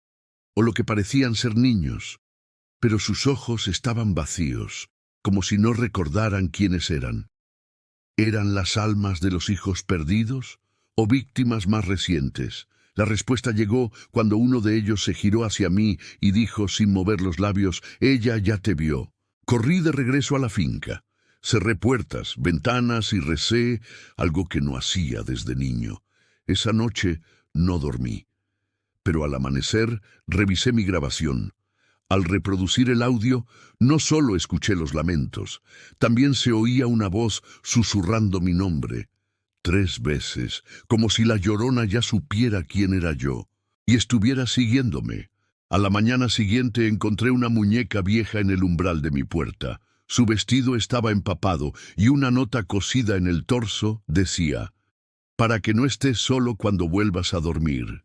o lo que parecían ser niños, pero sus ojos estaban vacíos, como si no recordaran quiénes eran. ¿Eran las almas de los hijos perdidos o víctimas más recientes, La respuesta llegó cuando uno de ellos se giró hacia mí y dijo sin mover los labios, «Ella ya te vio». Corrí de regreso a la finca. Cerré puertas, ventanas y recé, algo que no hacía desde niño. Esa noche no dormí. Pero al amanecer revisé mi grabación. Al reproducir el audio, no solo escuché los lamentos, también se oía una voz susurrando mi nombre. 3 veces, como si la Llorona ya supiera quién era yo, y estuviera siguiéndome. A la mañana siguiente encontré una muñeca vieja en el umbral de mi puerta. Su vestido estaba empapado y una nota cosida en el torso decía, «Para que no estés solo cuando vuelvas a dormir».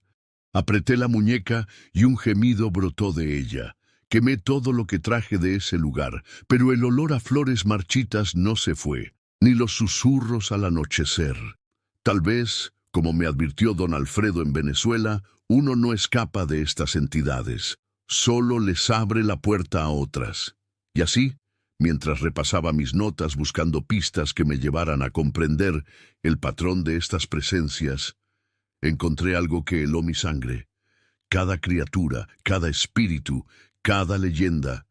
Apreté la muñeca y un gemido brotó de ella. Quemé todo lo que traje de ese lugar, pero el olor a flores marchitas no se fue, ni los susurros al anochecer. Tal vez, como me advirtió don Alfredo en Venezuela, uno no escapa de estas entidades, solo les abre la puerta a otras. Y así, mientras repasaba mis notas buscando pistas que me llevaran a comprender el patrón de estas presencias, encontré algo que heló mi sangre. Cada criatura, cada espíritu, cada leyenda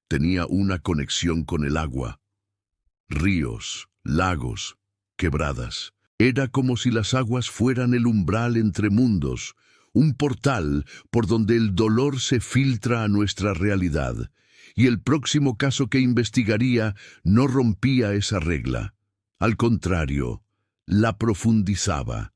tenía una conexión con el agua. Ríos, lagos, quebradas. Era como si las aguas fueran el umbral entre mundos, un portal por donde el dolor se filtra a nuestra realidad. Y el próximo caso que investigaría no rompía esa regla. Al contrario, la profundizaba.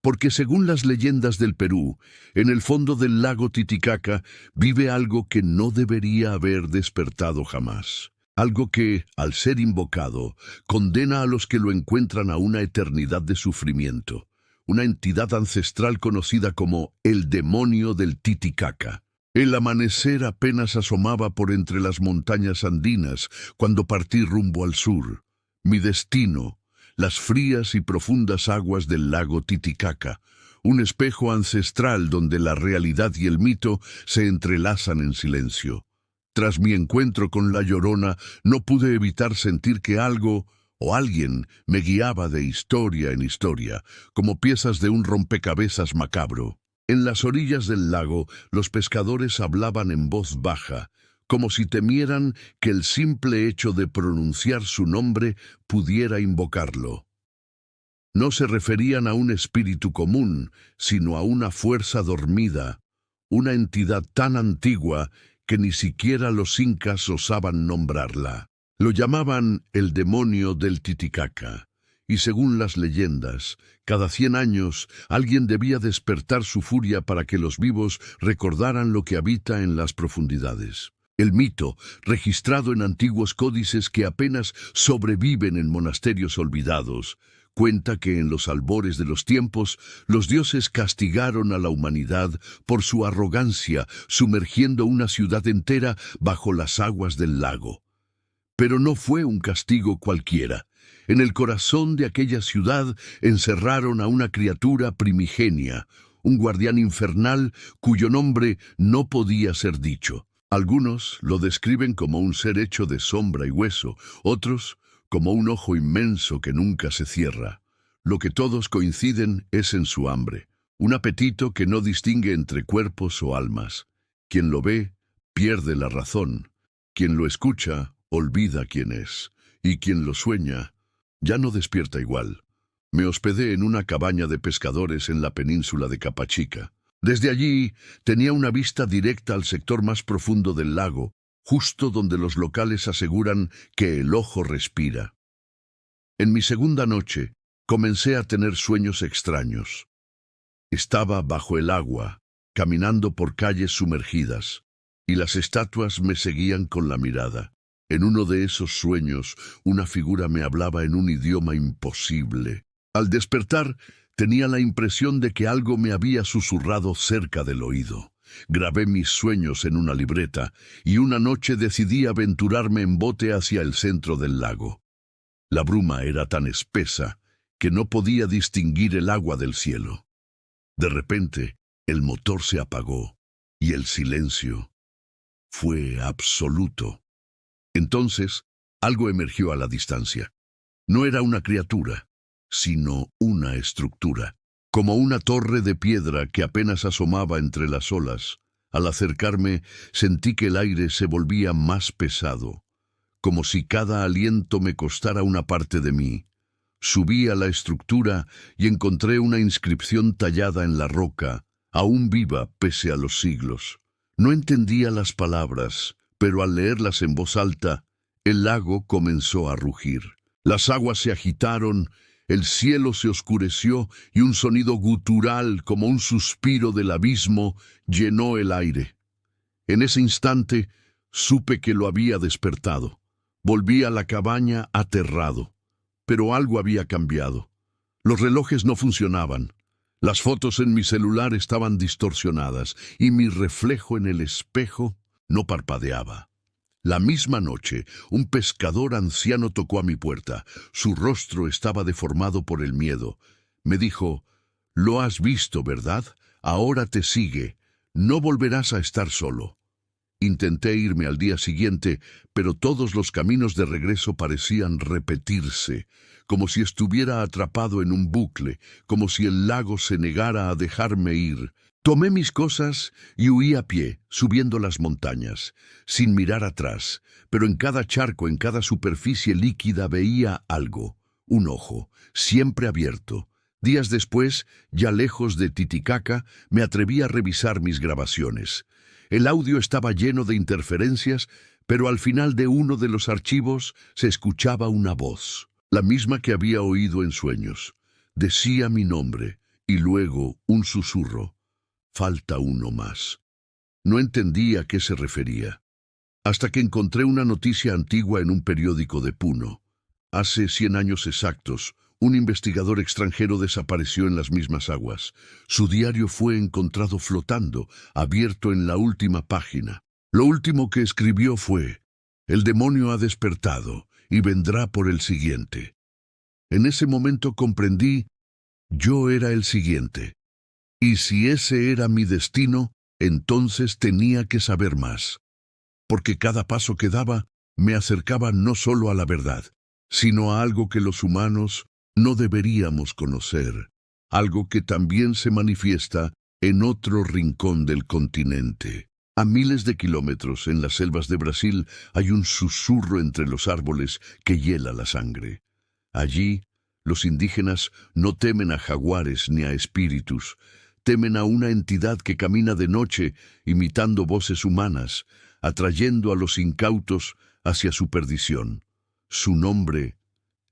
Porque según las leyendas del Perú, en el fondo del lago Titicaca vive algo que no debería haber despertado jamás. Algo que, al ser invocado, condena a los que lo encuentran a una eternidad de sufrimiento. Una entidad ancestral conocida como el demonio del Titicaca. El amanecer apenas asomaba por entre las montañas andinas cuando partí rumbo al sur. Mi destino, las frías y profundas aguas del lago Titicaca, un espejo ancestral donde la realidad y el mito se entrelazan en silencio. Tras mi encuentro con la Llorona, no pude evitar sentir que algo o alguien me guiaba de historia en historia, como piezas de un rompecabezas macabro. En las orillas del lago, los pescadores hablaban en voz baja, como si temieran que el simple hecho de pronunciar su nombre pudiera invocarlo. No se referían a un espíritu común, sino a una fuerza dormida, una entidad tan antigua que ni siquiera los incas osaban nombrarla. Lo llamaban el demonio del Titicaca, y según las leyendas, cada 100 años alguien debía despertar su furia para que los vivos recordaran lo que habita en las profundidades. El mito, registrado en antiguos códices que apenas sobreviven en monasterios olvidados, cuenta que en los albores de los tiempos, los dioses castigaron a la humanidad por su arrogancia, sumergiendo una ciudad entera bajo las aguas del lago. Pero no fue un castigo cualquiera. En el corazón de aquella ciudad encerraron a una criatura primigenia, un guardián infernal cuyo nombre no podía ser dicho. Algunos lo describen como un ser hecho de sombra y hueso, otros como un ojo inmenso que nunca se cierra. Lo que todos coinciden es en su hambre, un apetito que no distingue entre cuerpos o almas. Quien lo ve, pierde la razón. Quien lo escucha, olvida quién es. Y quien lo sueña, ya no despierta igual. Me hospedé en una cabaña de pescadores en la península de Capachica. Desde allí tenía una vista directa al sector más profundo del lago, justo donde los locales aseguran que el ojo respira. En mi segunda noche, comencé a tener sueños extraños. Estaba bajo el agua, caminando por calles sumergidas, y las estatuas me seguían con la mirada. En uno de esos sueños, una figura me hablaba en un idioma imposible. Al despertar, tenía la impresión de que algo me había susurrado cerca del oído. Grabé mis sueños en una libreta y una noche decidí aventurarme en bote hacia el centro del lago. La bruma era tan espesa que no podía distinguir el agua del cielo. De repente, el motor se apagó y el silencio fue absoluto. Entonces, algo emergió a la distancia. No era una criatura, sino una estructura. como una torre de piedra que apenas asomaba entre las olas. Al acercarme, sentí que el aire se volvía más pesado, como si cada aliento me costara una parte de mí. Subí a la estructura y encontré una inscripción tallada en la roca, aún viva pese a los siglos. No entendía las palabras, pero al leerlas en voz alta, el lago comenzó a rugir. Las aguas se agitaron, el cielo se oscureció y un sonido gutural, como un suspiro del abismo, llenó el aire. En ese instante, supe que lo había despertado. Volví a la cabaña aterrado. Pero algo había cambiado. Los relojes no funcionaban. Las fotos en mi celular estaban distorsionadas y mi reflejo en el espejo no parpadeaba. La misma noche, un pescador anciano tocó a mi puerta. Su rostro estaba deformado por el miedo. Me dijo: «Lo has visto, ¿verdad? Ahora te sigue. No volverás a estar solo». Intenté irme al día siguiente, pero todos los caminos de regreso parecían repetirse, como si estuviera atrapado en un bucle, como si el lago se negara a dejarme ir. Tomé mis cosas y huí a pie, subiendo las montañas, sin mirar atrás, pero en cada charco, en cada superficie líquida veía algo, un ojo, siempre abierto. Días después, ya lejos de Titicaca, me atreví a revisar mis grabaciones. El audio estaba lleno de interferencias, pero al final de uno de los archivos se escuchaba una voz, la misma que había oído en sueños. Decía mi nombre, y luego un susurro: «Falta uno más». No entendía a qué se refería, hasta que encontré una noticia antigua en un periódico de Puno. Hace 100 años exactos, un investigador extranjero desapareció en las mismas aguas. Su diario fue encontrado flotando, abierto en la última página. Lo último que escribió fue: «El demonio ha despertado y vendrá por el siguiente». En ese momento comprendí: yo era el siguiente. Y si ese era mi destino, entonces tenía que saber más. Porque cada paso que daba me acercaba no solo a la verdad, sino a algo que los humanos no deberíamos conocer, algo que también se manifiesta en otro rincón del continente. A miles de kilómetros en las selvas de Brasil hay un susurro entre los árboles que hiela la sangre. Allí, los indígenas no temen a jaguares ni a espíritus, temen a una entidad que camina de noche imitando voces humanas, atrayendo a los incautos hacia su perdición. Su nombre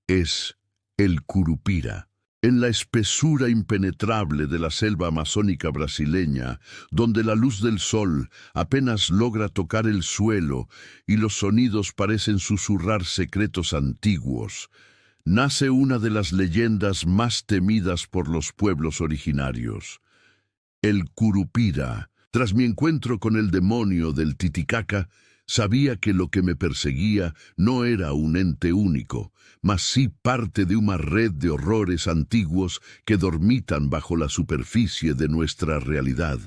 es el Curupira. En la espesura impenetrable de la selva amazónica brasileña, donde la luz del sol apenas logra tocar el suelo y los sonidos parecen susurrar secretos antiguos, nace una de las leyendas más temidas por los pueblos originarios. El Curupira. Tras mi encuentro con el demonio del Titicaca, sabía que lo que me perseguía no era un ente único, mas sí parte de una red de horrores antiguos que dormitan bajo la superficie de nuestra realidad.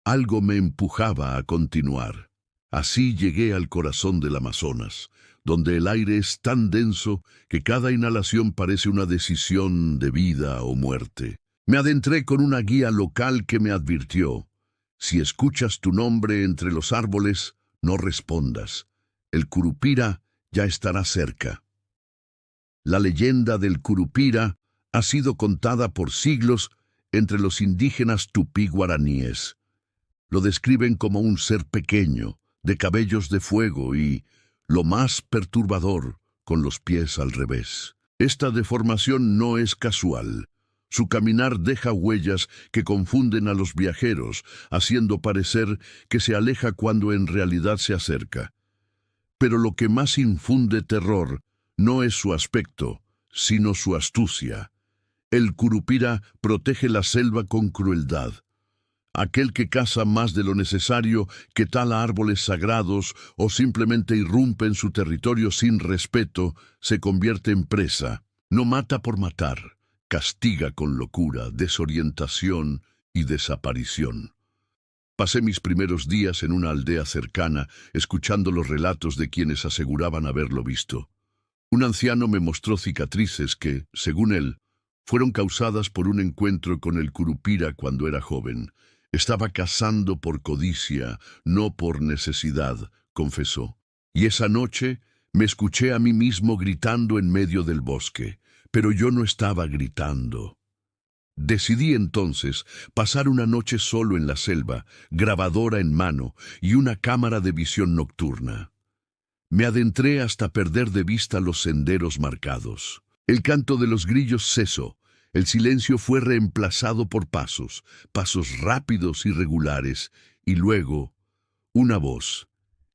Algo me empujaba a continuar. Así llegué al corazón del Amazonas, donde el aire es tan denso que cada inhalación parece una decisión de vida o muerte. Me adentré con una guía local que me advirtió: si escuchas tu nombre entre los árboles, no respondas. El Curupira ya estará cerca. La leyenda del Curupira ha sido contada por siglos entre los indígenas tupí-guaraníes. Lo describen como un ser pequeño, de cabellos de fuego y, lo más perturbador, con los pies al revés. Esta deformación no es casual. Su caminar deja huellas que confunden a los viajeros, haciendo parecer que se aleja cuando en realidad se acerca. Pero lo que más infunde terror no es su aspecto, sino su astucia. El Curupira protege la selva con crueldad. Aquel que caza más de lo necesario, que tala árboles sagrados o simplemente irrumpe en su territorio sin respeto, se convierte en presa. No mata por matar. Castiga con locura, desorientación y desaparición. Pasé mis primeros días en una aldea cercana, escuchando los relatos de quienes aseguraban haberlo visto. Un anciano me mostró cicatrices que, según él, Fueron causadas por un encuentro con el Curupira cuando era joven. Estaba cazando por codicia, no por necesidad, confesó. Y esa noche me escuché a mí mismo gritando en medio del bosque, pero yo no estaba gritando. Decidí entonces pasar una noche solo en la selva, grabadora en mano y una cámara de visión nocturna. Me adentré hasta perder de vista los senderos marcados. El canto de los grillos cesó. El silencio fue reemplazado por pasos, pasos rápidos y regulares, y luego una voz.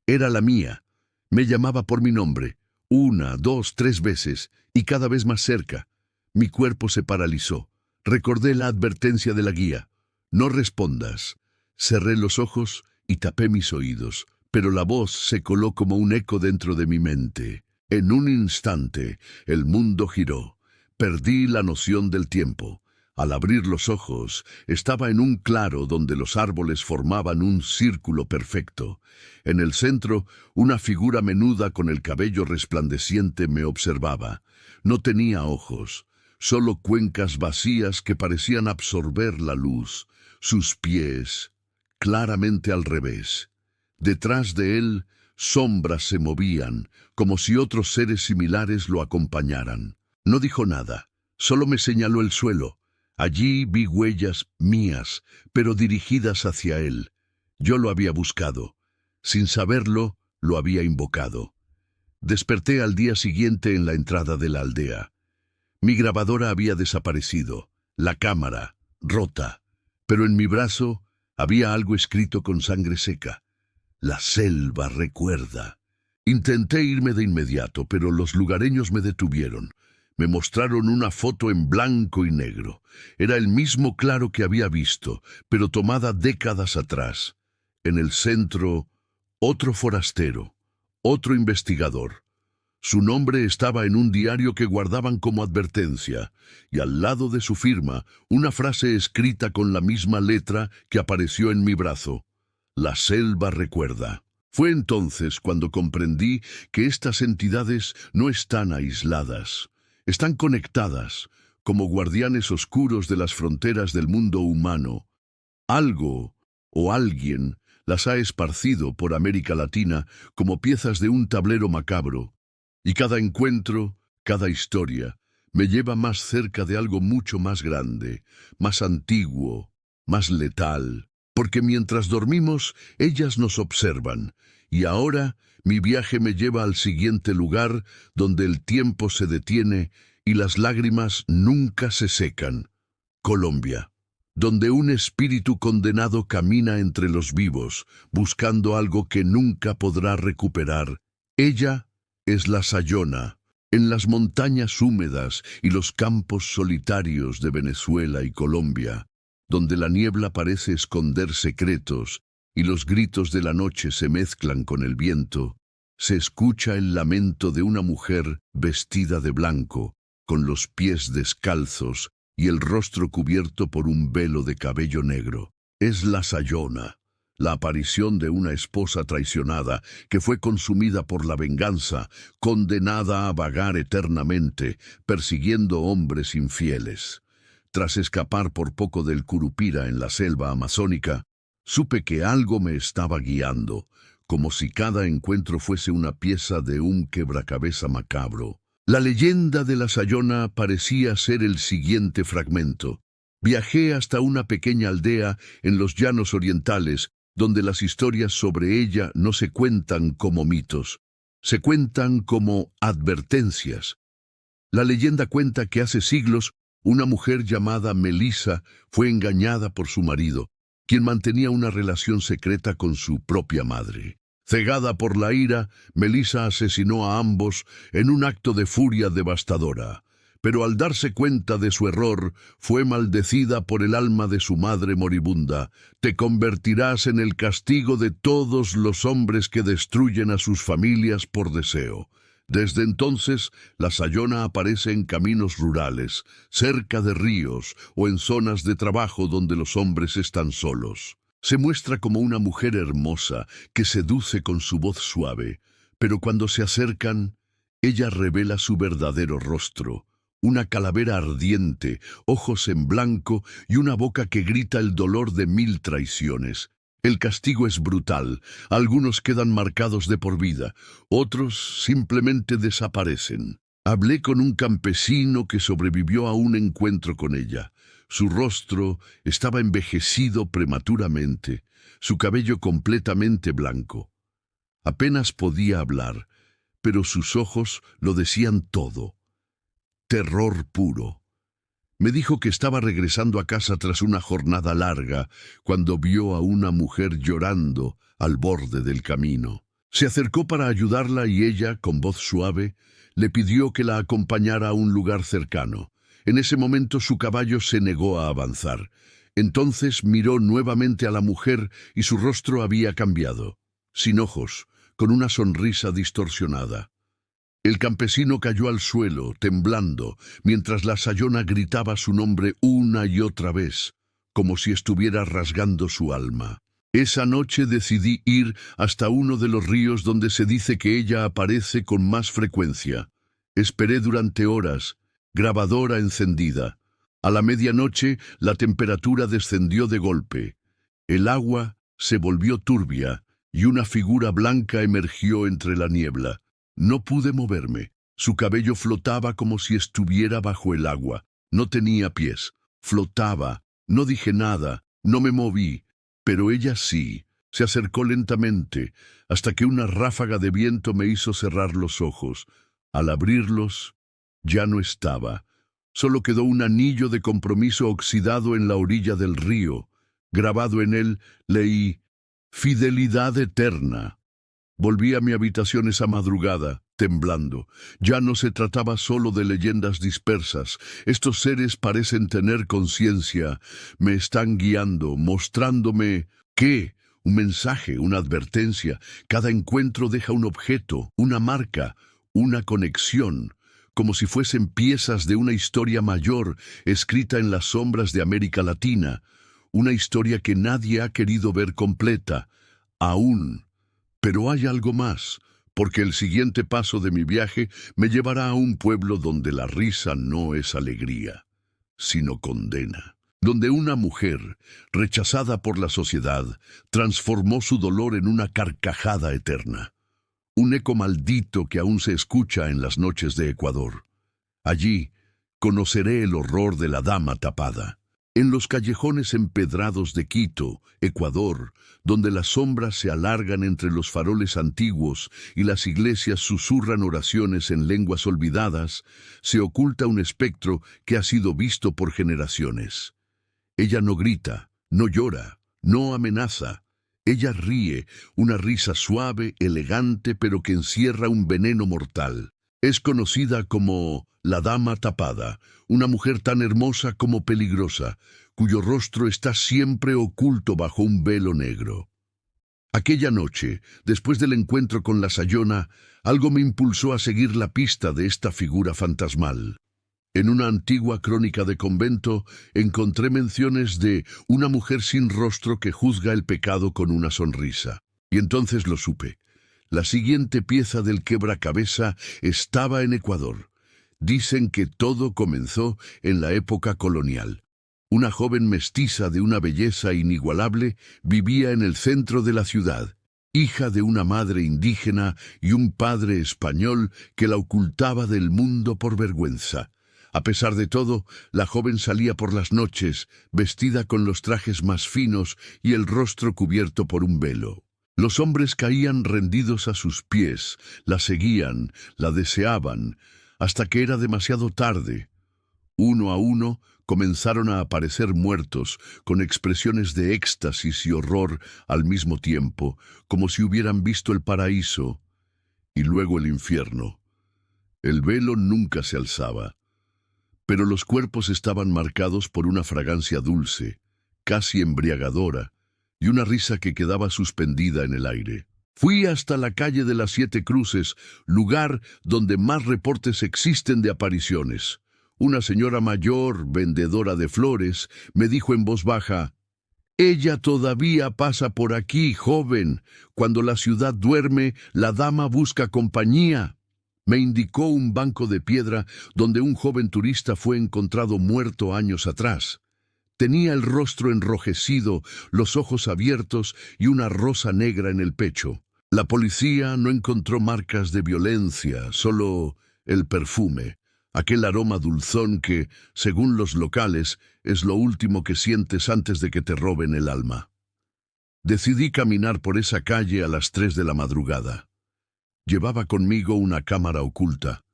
Era la mía. Me llamaba por mi nombre, 1, 2, 3 veces, y cada vez más cerca. Mi cuerpo se paralizó. Recordé la advertencia de la guía. No respondas. Cerré los ojos y tapé mis oídos, pero la voz se coló como un eco dentro de mi mente. En un instante, el mundo giró. Perdí la noción del tiempo. Al abrir los ojos, estaba en un claro donde los árboles formaban un círculo perfecto. En el centro, una figura menuda con el cabello resplandeciente me observaba. No tenía ojos, solo cuencas vacías que parecían absorber la luz. Sus pies, claramente al revés. Detrás de él, sombras se movían, como si otros seres similares lo acompañaran. No dijo nada, solo me señaló el suelo. Allí vi huellas mías, pero dirigidas hacia él. Yo lo había buscado. Sin saberlo, lo había invocado. Desperté al día siguiente en la entrada de la aldea. Mi grabadora había desaparecido, la cámara, rota, pero en mi brazo había algo escrito con sangre seca. La selva recuerda. Intenté irme de inmediato, pero los lugareños me detuvieron. Me mostraron una foto en blanco y negro. Era el mismo claro que había visto, pero tomada décadas atrás. En el centro, otro forastero, otro investigador. Su nombre estaba en un diario que guardaban como advertencia, y al lado de su firma, una frase escrita con la misma letra que apareció en mi brazo. La selva recuerda. Fue entonces cuando comprendí que estas entidades no están aisladas. Están conectadas, como guardianes oscuros de las fronteras del mundo humano. Algo o alguien las ha esparcido por América Latina como piezas de un tablero macabro, y cada encuentro, cada historia, me lleva más cerca de algo mucho más grande, más antiguo, más letal, porque mientras dormimos, ellas nos observan, y ahora mi viaje me lleva al siguiente lugar donde el tiempo se detiene y las lágrimas nunca se secan. Colombia, donde un espíritu condenado camina entre los vivos, buscando algo que nunca podrá recuperar. Ella es la Sayona, en las montañas húmedas y los campos solitarios de Venezuela y Colombia, donde la niebla parece esconder secretos y los gritos de la noche se mezclan con el viento, se escucha el lamento de una mujer vestida de blanco, con los pies descalzos y el rostro cubierto por un velo de cabello negro. Es la Sayona, la aparición de una esposa traicionada que fue consumida por la venganza, condenada a vagar eternamente, persiguiendo hombres infieles. Tras escapar por poco del Curupira en la selva amazónica, supe que algo me estaba guiando, como si cada encuentro fuese una pieza de un quebracabeza macabro. La leyenda de la Sayona parecía ser el siguiente fragmento. Viajé hasta una pequeña aldea en los llanos orientales, donde las historias sobre ella no se cuentan como mitos, se cuentan como advertencias. La leyenda cuenta que hace siglos una mujer llamada Melissa fue engañada por su marido, quien mantenía una relación secreta con su propia madre. Cegada por la ira, Melissa asesinó a ambos en un acto de furia devastadora, pero al darse cuenta de su error, fue maldecida por el alma de su madre moribunda. Te convertirás en el castigo de todos los hombres que destruyen a sus familias por deseo. Desde entonces, la Sayona aparece en caminos rurales, cerca de ríos o en zonas de trabajo donde los hombres están solos. Se muestra como una mujer hermosa que seduce con su voz suave, pero cuando se acercan, ella revela su verdadero rostro, una calavera ardiente, ojos en blanco y una boca que grita el dolor de 1000 traiciones. El castigo es brutal, algunos quedan marcados de por vida, otros simplemente desaparecen. Hablé con un campesino que sobrevivió a un encuentro con ella. Su rostro estaba envejecido prematuramente, su cabello completamente blanco. Apenas podía hablar, pero sus ojos lo decían todo. Terror puro. Me dijo que estaba regresando a casa tras una jornada larga, cuando vio a una mujer llorando al borde del camino. Se acercó para ayudarla y ella, con voz suave, le pidió que la acompañara a un lugar cercano. En ese momento su caballo se negó a avanzar. Entonces miró nuevamente a la mujer y su rostro había cambiado. Sin ojos, con una sonrisa distorsionada. El campesino cayó al suelo, temblando, mientras la sayona gritaba su nombre una y otra vez, como si estuviera rasgando su alma. Esa noche decidí ir hasta uno de los ríos donde se dice que ella aparece con más frecuencia. Esperé durante horas, grabadora encendida. A la medianoche la temperatura descendió de golpe. El agua se volvió turbia y una figura blanca emergió entre la niebla. No pude moverme. Su cabello flotaba como si estuviera bajo el agua. No tenía pies. Flotaba. No dije nada. No me moví. Pero ella sí. Se acercó lentamente, hasta que una ráfaga de viento me hizo cerrar los ojos. Al abrirlos, ya no estaba. Solo quedó un anillo de compromiso oxidado en la orilla del río. Grabado en él, leí: Fidelidad eterna. Volví a mi habitación esa madrugada, temblando. Ya no se trataba solo de leyendas dispersas. Estos seres parecen tener conciencia. Me están guiando, mostrándome ¿qué? Un mensaje, una advertencia. Cada encuentro deja un objeto, una marca, una conexión, como si fuesen piezas de una historia mayor, escrita en las sombras de América Latina. Una historia que nadie ha querido ver completa, aún. Pero hay algo más, porque el siguiente paso de mi viaje me llevará a un pueblo donde la risa no es alegría, sino condena. Donde una mujer, rechazada por la sociedad, transformó su dolor en una carcajada eterna. Un eco maldito que aún se escucha en las noches de Ecuador. Allí conoceré el horror de la dama tapada. En los callejones empedrados de Quito, Ecuador, donde las sombras se alargan entre los faroles antiguos y las iglesias susurran oraciones en lenguas olvidadas, se oculta un espectro que ha sido visto por generaciones. Ella no grita, no llora, no amenaza. Ella ríe, una risa suave, elegante, pero que encierra un veneno mortal. Es conocida como la Dama Tapada, una mujer tan hermosa como peligrosa, cuyo rostro está siempre oculto bajo un velo negro. Aquella noche, después del encuentro con la Sayona, algo me impulsó a seguir la pista de esta figura fantasmal. En una antigua crónica de convento encontré menciones de una mujer sin rostro que juzga el pecado con una sonrisa. Y entonces lo supe. La siguiente pieza del quebracabeza estaba en Ecuador. Dicen que todo comenzó en la época colonial. Una joven mestiza de una belleza inigualable vivía en el centro de la ciudad, hija de una madre indígena y un padre español que la ocultaba del mundo por vergüenza. A pesar de todo, la joven salía por las noches, vestida con los trajes más finos y el rostro cubierto por un velo. Los hombres caían rendidos a sus pies, la seguían, la deseaban, hasta que era demasiado tarde. Uno a uno comenzaron a aparecer muertos, con expresiones de éxtasis y horror al mismo tiempo, como si hubieran visto el paraíso y luego el infierno. El velo nunca se alzaba, pero los cuerpos estaban marcados por una fragancia dulce, casi embriagadora, y una risa que quedaba suspendida en el aire. Fui hasta la calle de las 7 Cruces, lugar donde más reportes existen de apariciones. Una señora mayor, vendedora de flores, me dijo en voz baja: «Ella todavía pasa por aquí, joven. Cuando la ciudad duerme, la dama busca compañía». Me indicó un banco de piedra donde un joven turista fue encontrado muerto años atrás. Tenía el rostro enrojecido, los ojos abiertos y una rosa negra en el pecho. La policía no encontró marcas de violencia, solo el perfume, aquel aroma dulzón que, según los locales, es lo último que sientes antes de que te roben el alma. Decidí caminar por esa calle a las 3 de la madrugada. Llevaba conmigo una cámara oculta,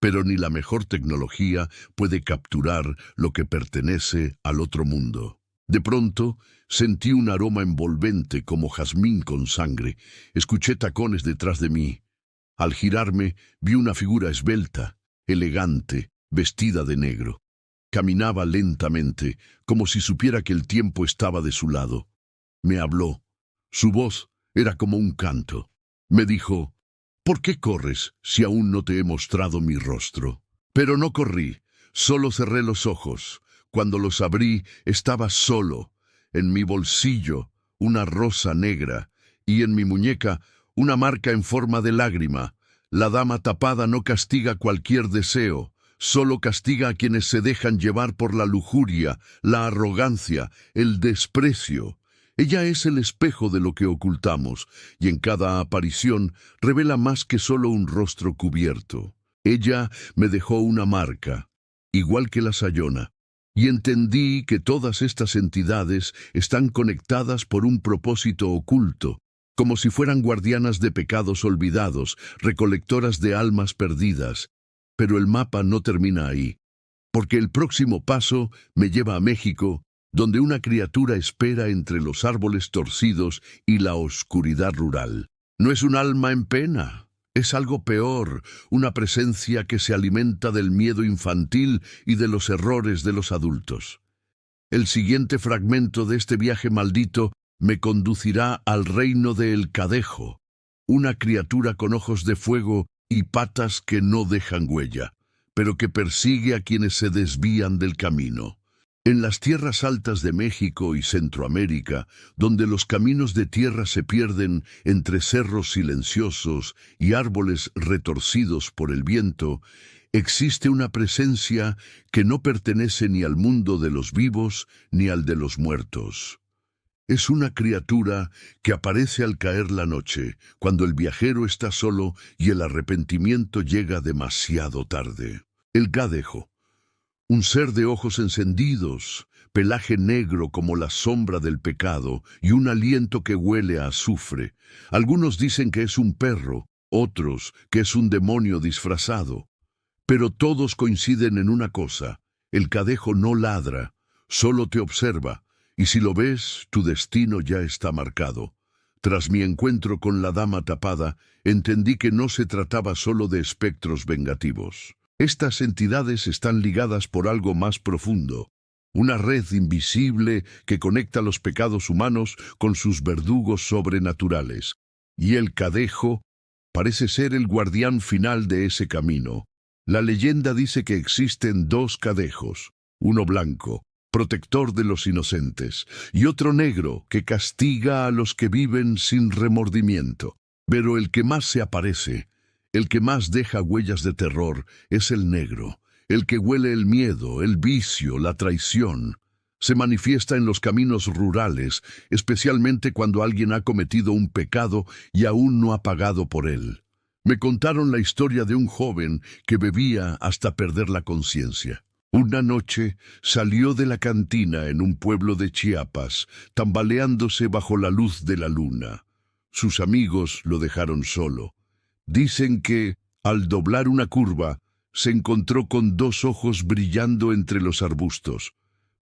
pero ni la mejor tecnología puede capturar lo que pertenece al otro mundo. De pronto, sentí un aroma envolvente como jazmín con sangre. Escuché tacones detrás de mí. Al girarme, vi una figura esbelta, elegante, vestida de negro. Caminaba lentamente, como si supiera que el tiempo estaba de su lado. Me habló. Su voz era como un canto. Me dijo: «¿Por qué corres si aún no te he mostrado mi rostro?». Pero no corrí, solo cerré los ojos. Cuando los abrí, estaba solo. En mi bolsillo, una rosa negra, y en mi muñeca, una marca en forma de lágrima. La dama tapada no castiga cualquier deseo, solo castiga a quienes se dejan llevar por la lujuria, la arrogancia, el desprecio. Ella es el espejo de lo que ocultamos, y en cada aparición revela más que solo un rostro cubierto. Ella me dejó una marca, igual que la Sayona, y entendí que todas estas entidades están conectadas por un propósito oculto, como si fueran guardianas de pecados olvidados, recolectoras de almas perdidas. Pero el mapa no termina ahí, porque el próximo paso me lleva a México, donde una criatura espera entre los árboles torcidos y la oscuridad rural. No es un alma en pena, es algo peor, una presencia que se alimenta del miedo infantil y de los errores de los adultos. El siguiente fragmento de este viaje maldito me conducirá al reino de El Cadejo, una criatura con ojos de fuego y patas que no dejan huella, pero que persigue a quienes se desvían del camino. En las tierras altas de México y Centroamérica, donde los caminos de tierra se pierden entre cerros silenciosos y árboles retorcidos por el viento, existe una presencia que no pertenece ni al mundo de los vivos ni al de los muertos. Es una criatura que aparece al caer la noche, cuando el viajero está solo y el arrepentimiento llega demasiado tarde. El Cadejo. Un ser de ojos encendidos, pelaje negro como la sombra del pecado y un aliento que huele a azufre. Algunos dicen que es un perro, otros que es un demonio disfrazado. Pero todos coinciden en una cosa: el Cadejo no ladra, solo te observa, y si lo ves, tu destino ya está marcado. Tras mi encuentro con la dama tapada, entendí que no se trataba solo de espectros vengativos. Estas entidades están ligadas por algo más profundo, una red invisible que conecta los pecados humanos con sus verdugos sobrenaturales. Y el Cadejo parece ser el guardián final de ese camino. La leyenda dice que existen dos cadejos, uno blanco, protector de los inocentes, y otro negro, que castiga a los que viven sin remordimiento. Pero el que más se aparece, el que más deja huellas de terror, es el negro, el que huele el miedo, el vicio, la traición. Se manifiesta en los caminos rurales, especialmente cuando alguien ha cometido un pecado y aún no ha pagado por él. Me contaron la historia de un joven que bebía hasta perder la conciencia. Una noche salió de la cantina en un pueblo de Chiapas, tambaleándose bajo la luz de la luna. Sus amigos lo dejaron solo. Dicen que, al doblar una curva, se encontró con dos ojos brillando entre los arbustos.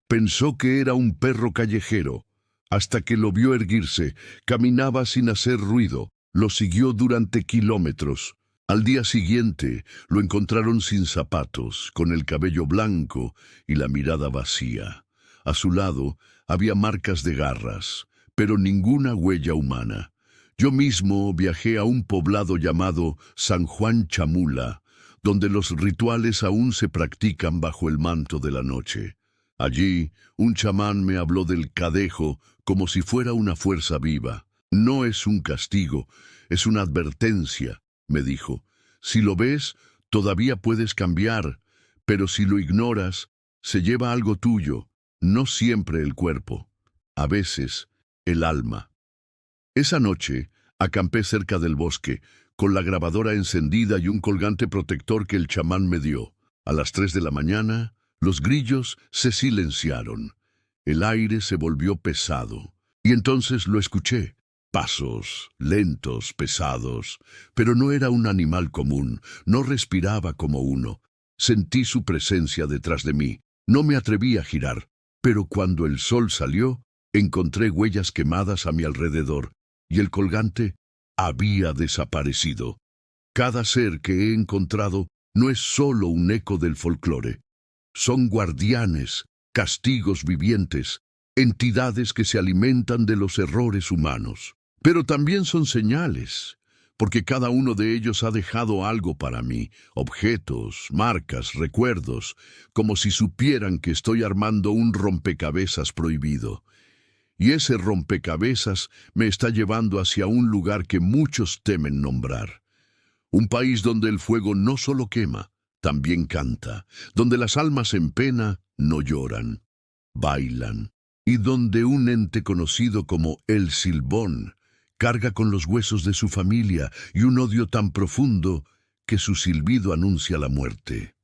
Pensó que era un perro callejero, hasta que lo vio erguirse. Caminaba sin hacer ruido. Lo siguió durante kilómetros. Al día siguiente lo encontraron sin zapatos, con el cabello blanco y la mirada vacía. A su lado había marcas de garras, pero ninguna huella humana. Yo mismo viajé a un poblado llamado San Juan Chamula, donde los rituales aún se practican bajo el manto de la noche. Allí, un chamán me habló del Cadejo como si fuera una fuerza viva. No es un castigo, es una advertencia, me dijo. Si lo ves, todavía puedes cambiar, pero si lo ignoras, se lleva algo tuyo, no siempre el cuerpo, a veces el alma. Esa noche, acampé cerca del bosque, con la grabadora encendida y un colgante protector que el chamán me dio. A las 3 de la mañana, los grillos se silenciaron. El aire se volvió pesado, y entonces lo escuché. Pasos, lentos, pesados, pero no era un animal común, no respiraba como uno. Sentí su presencia detrás de mí. No me atreví a girar, pero cuando el sol salió, encontré huellas quemadas a mi alrededor, y el colgante había desaparecido. Cada ser que he encontrado no es solo un eco del folclore. Son guardianes, castigos vivientes, entidades que se alimentan de los errores humanos. Pero también son señales, porque cada uno de ellos ha dejado algo para mí, objetos, marcas, recuerdos, como si supieran que estoy armando un rompecabezas prohibido. Y ese rompecabezas me está llevando hacia un lugar que muchos temen nombrar. Un país donde el fuego no solo quema, también canta, donde las almas en pena no lloran, bailan, y donde un ente conocido como el Silbón carga con los huesos de su familia y un odio tan profundo que su silbido anuncia la muerte.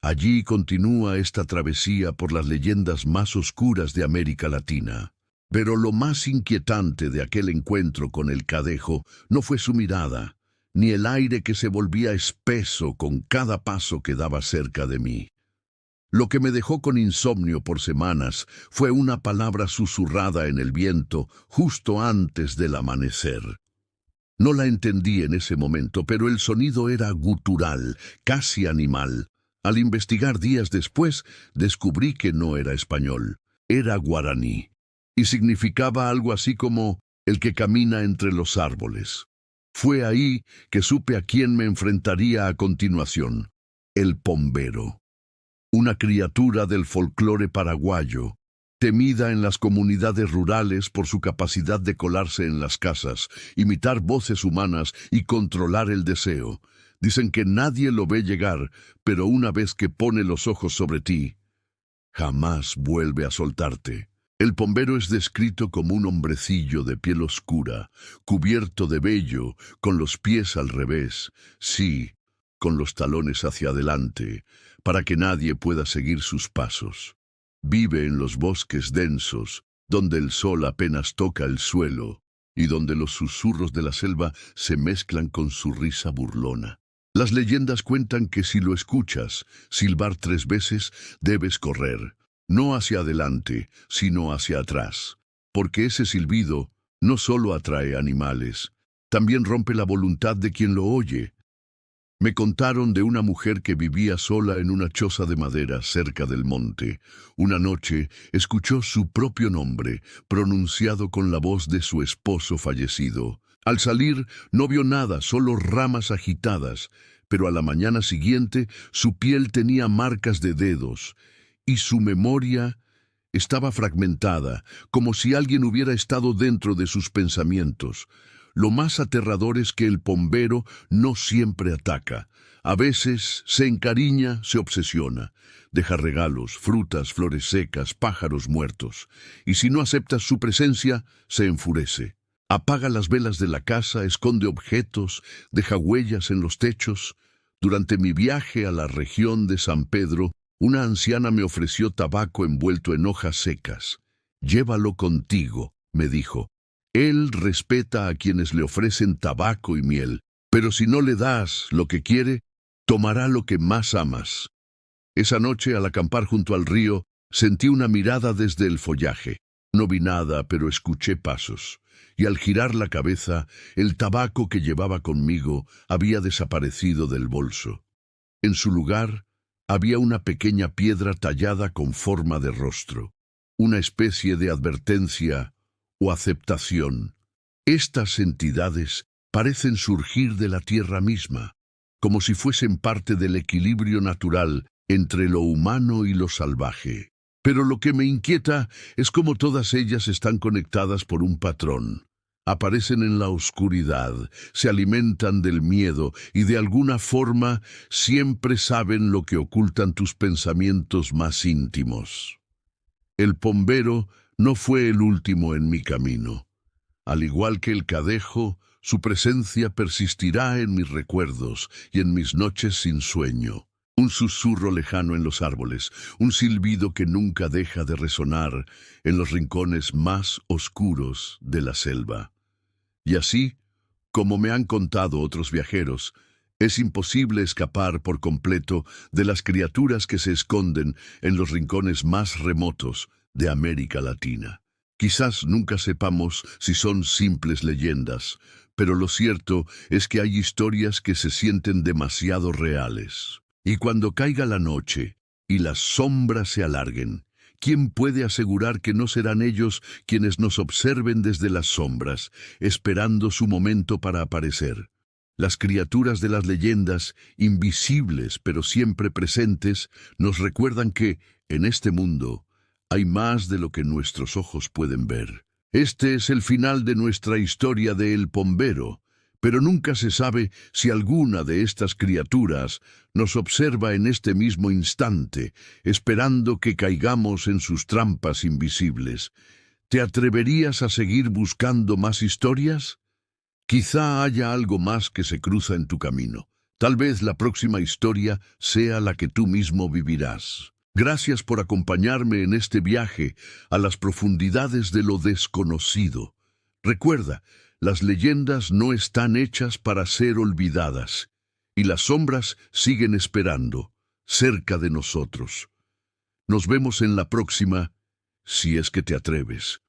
Allí continúa esta travesía por las leyendas más oscuras de América Latina. Pero lo más inquietante de aquel encuentro con el Cadejo no fue su mirada, ni el aire que se volvía espeso con cada paso que daba cerca de mí. Lo que me dejó con insomnio por semanas fue una palabra susurrada en el viento justo antes del amanecer. No la entendí en ese momento, pero el sonido era gutural, casi animal. Al investigar días después, descubrí que no era español, era guaraní, y significaba algo así como el que camina entre los árboles. Fue ahí que supe a quién me enfrentaría a continuación, el pombero. Una criatura del folclore paraguayo, temida en las comunidades rurales por su capacidad de colarse en las casas, imitar voces humanas y controlar el deseo. Dicen que nadie lo ve llegar, pero una vez que pone los ojos sobre ti, jamás vuelve a soltarte. El pombero es descrito como un hombrecillo de piel oscura, cubierto de vello, con los pies al revés, sí, con los talones hacia adelante, para que nadie pueda seguir sus pasos. Vive en los bosques densos, donde el sol apenas toca el suelo, y donde los susurros de la selva se mezclan con su risa burlona. Las leyendas cuentan que si lo escuchas silbar 3 veces, debes correr, no hacia adelante, sino hacia atrás, porque ese silbido no solo atrae animales, también rompe la voluntad de quien lo oye. Me contaron de una mujer que vivía sola en una choza de madera cerca del monte. Una noche escuchó su propio nombre, pronunciado con la voz de su esposo fallecido. Al salir no vio nada, solo ramas agitadas, pero a la mañana siguiente su piel tenía marcas de dedos, y su memoria estaba fragmentada, como si alguien hubiera estado dentro de sus pensamientos. Lo más aterrador es que el pombero no siempre ataca. A veces se encariña, se obsesiona. Deja regalos, frutas, flores secas, pájaros muertos. Y si no aceptas su presencia, se enfurece. Apaga las velas de la casa, esconde objetos, deja huellas en los techos. Durante mi viaje a la región de San Pedro, una anciana me ofreció tabaco envuelto en hojas secas. «Llévalo contigo», me dijo. Él respeta a quienes le ofrecen tabaco y miel, pero si no le das lo que quiere, tomará lo que más amas. Esa noche, al acampar junto al río, sentí una mirada desde el follaje. No vi nada, pero escuché pasos, y al girar la cabeza, el tabaco que llevaba conmigo había desaparecido del bolso. En su lugar, había una pequeña piedra tallada con forma de rostro, una especie de advertencia o aceptación. Estas entidades parecen surgir de la tierra misma, como si fuesen parte del equilibrio natural entre lo humano y lo salvaje. Pero lo que me inquieta es cómo todas ellas están conectadas por un patrón. Aparecen en la oscuridad, se alimentan del miedo y de alguna forma siempre saben lo que ocultan tus pensamientos más íntimos. El pombero no fue el último en mi camino. Al igual que el cadejo, su presencia persistirá en mis recuerdos y en mis noches sin sueño. Un susurro lejano en los árboles, un silbido que nunca deja de resonar en los rincones más oscuros de la selva. Y así, como me han contado otros viajeros, es imposible escapar por completo de las criaturas que se esconden en los rincones más remotos de América Latina. Quizás nunca sepamos si son simples leyendas, pero lo cierto es que hay historias que se sienten demasiado reales. Y cuando caiga la noche y las sombras se alarguen, ¿quién puede asegurar que no serán ellos quienes nos observen desde las sombras, esperando su momento para aparecer? Las criaturas de las leyendas, invisibles pero siempre presentes, nos recuerdan que, en este mundo, hay más de lo que nuestros ojos pueden ver. Este es el final de nuestra historia de El Pombero, pero nunca se sabe si alguna de estas criaturas nos observa en este mismo instante, esperando que caigamos en sus trampas invisibles. ¿Te atreverías a seguir buscando más historias? Quizá haya algo más que se cruza en tu camino. Tal vez la próxima historia sea la que tú mismo vivirás. Gracias por acompañarme en este viaje a las profundidades de lo desconocido. Recuerda, las leyendas no están hechas para ser olvidadas, y las sombras siguen esperando, cerca de nosotros. Nos vemos en la próxima, si es que te atreves.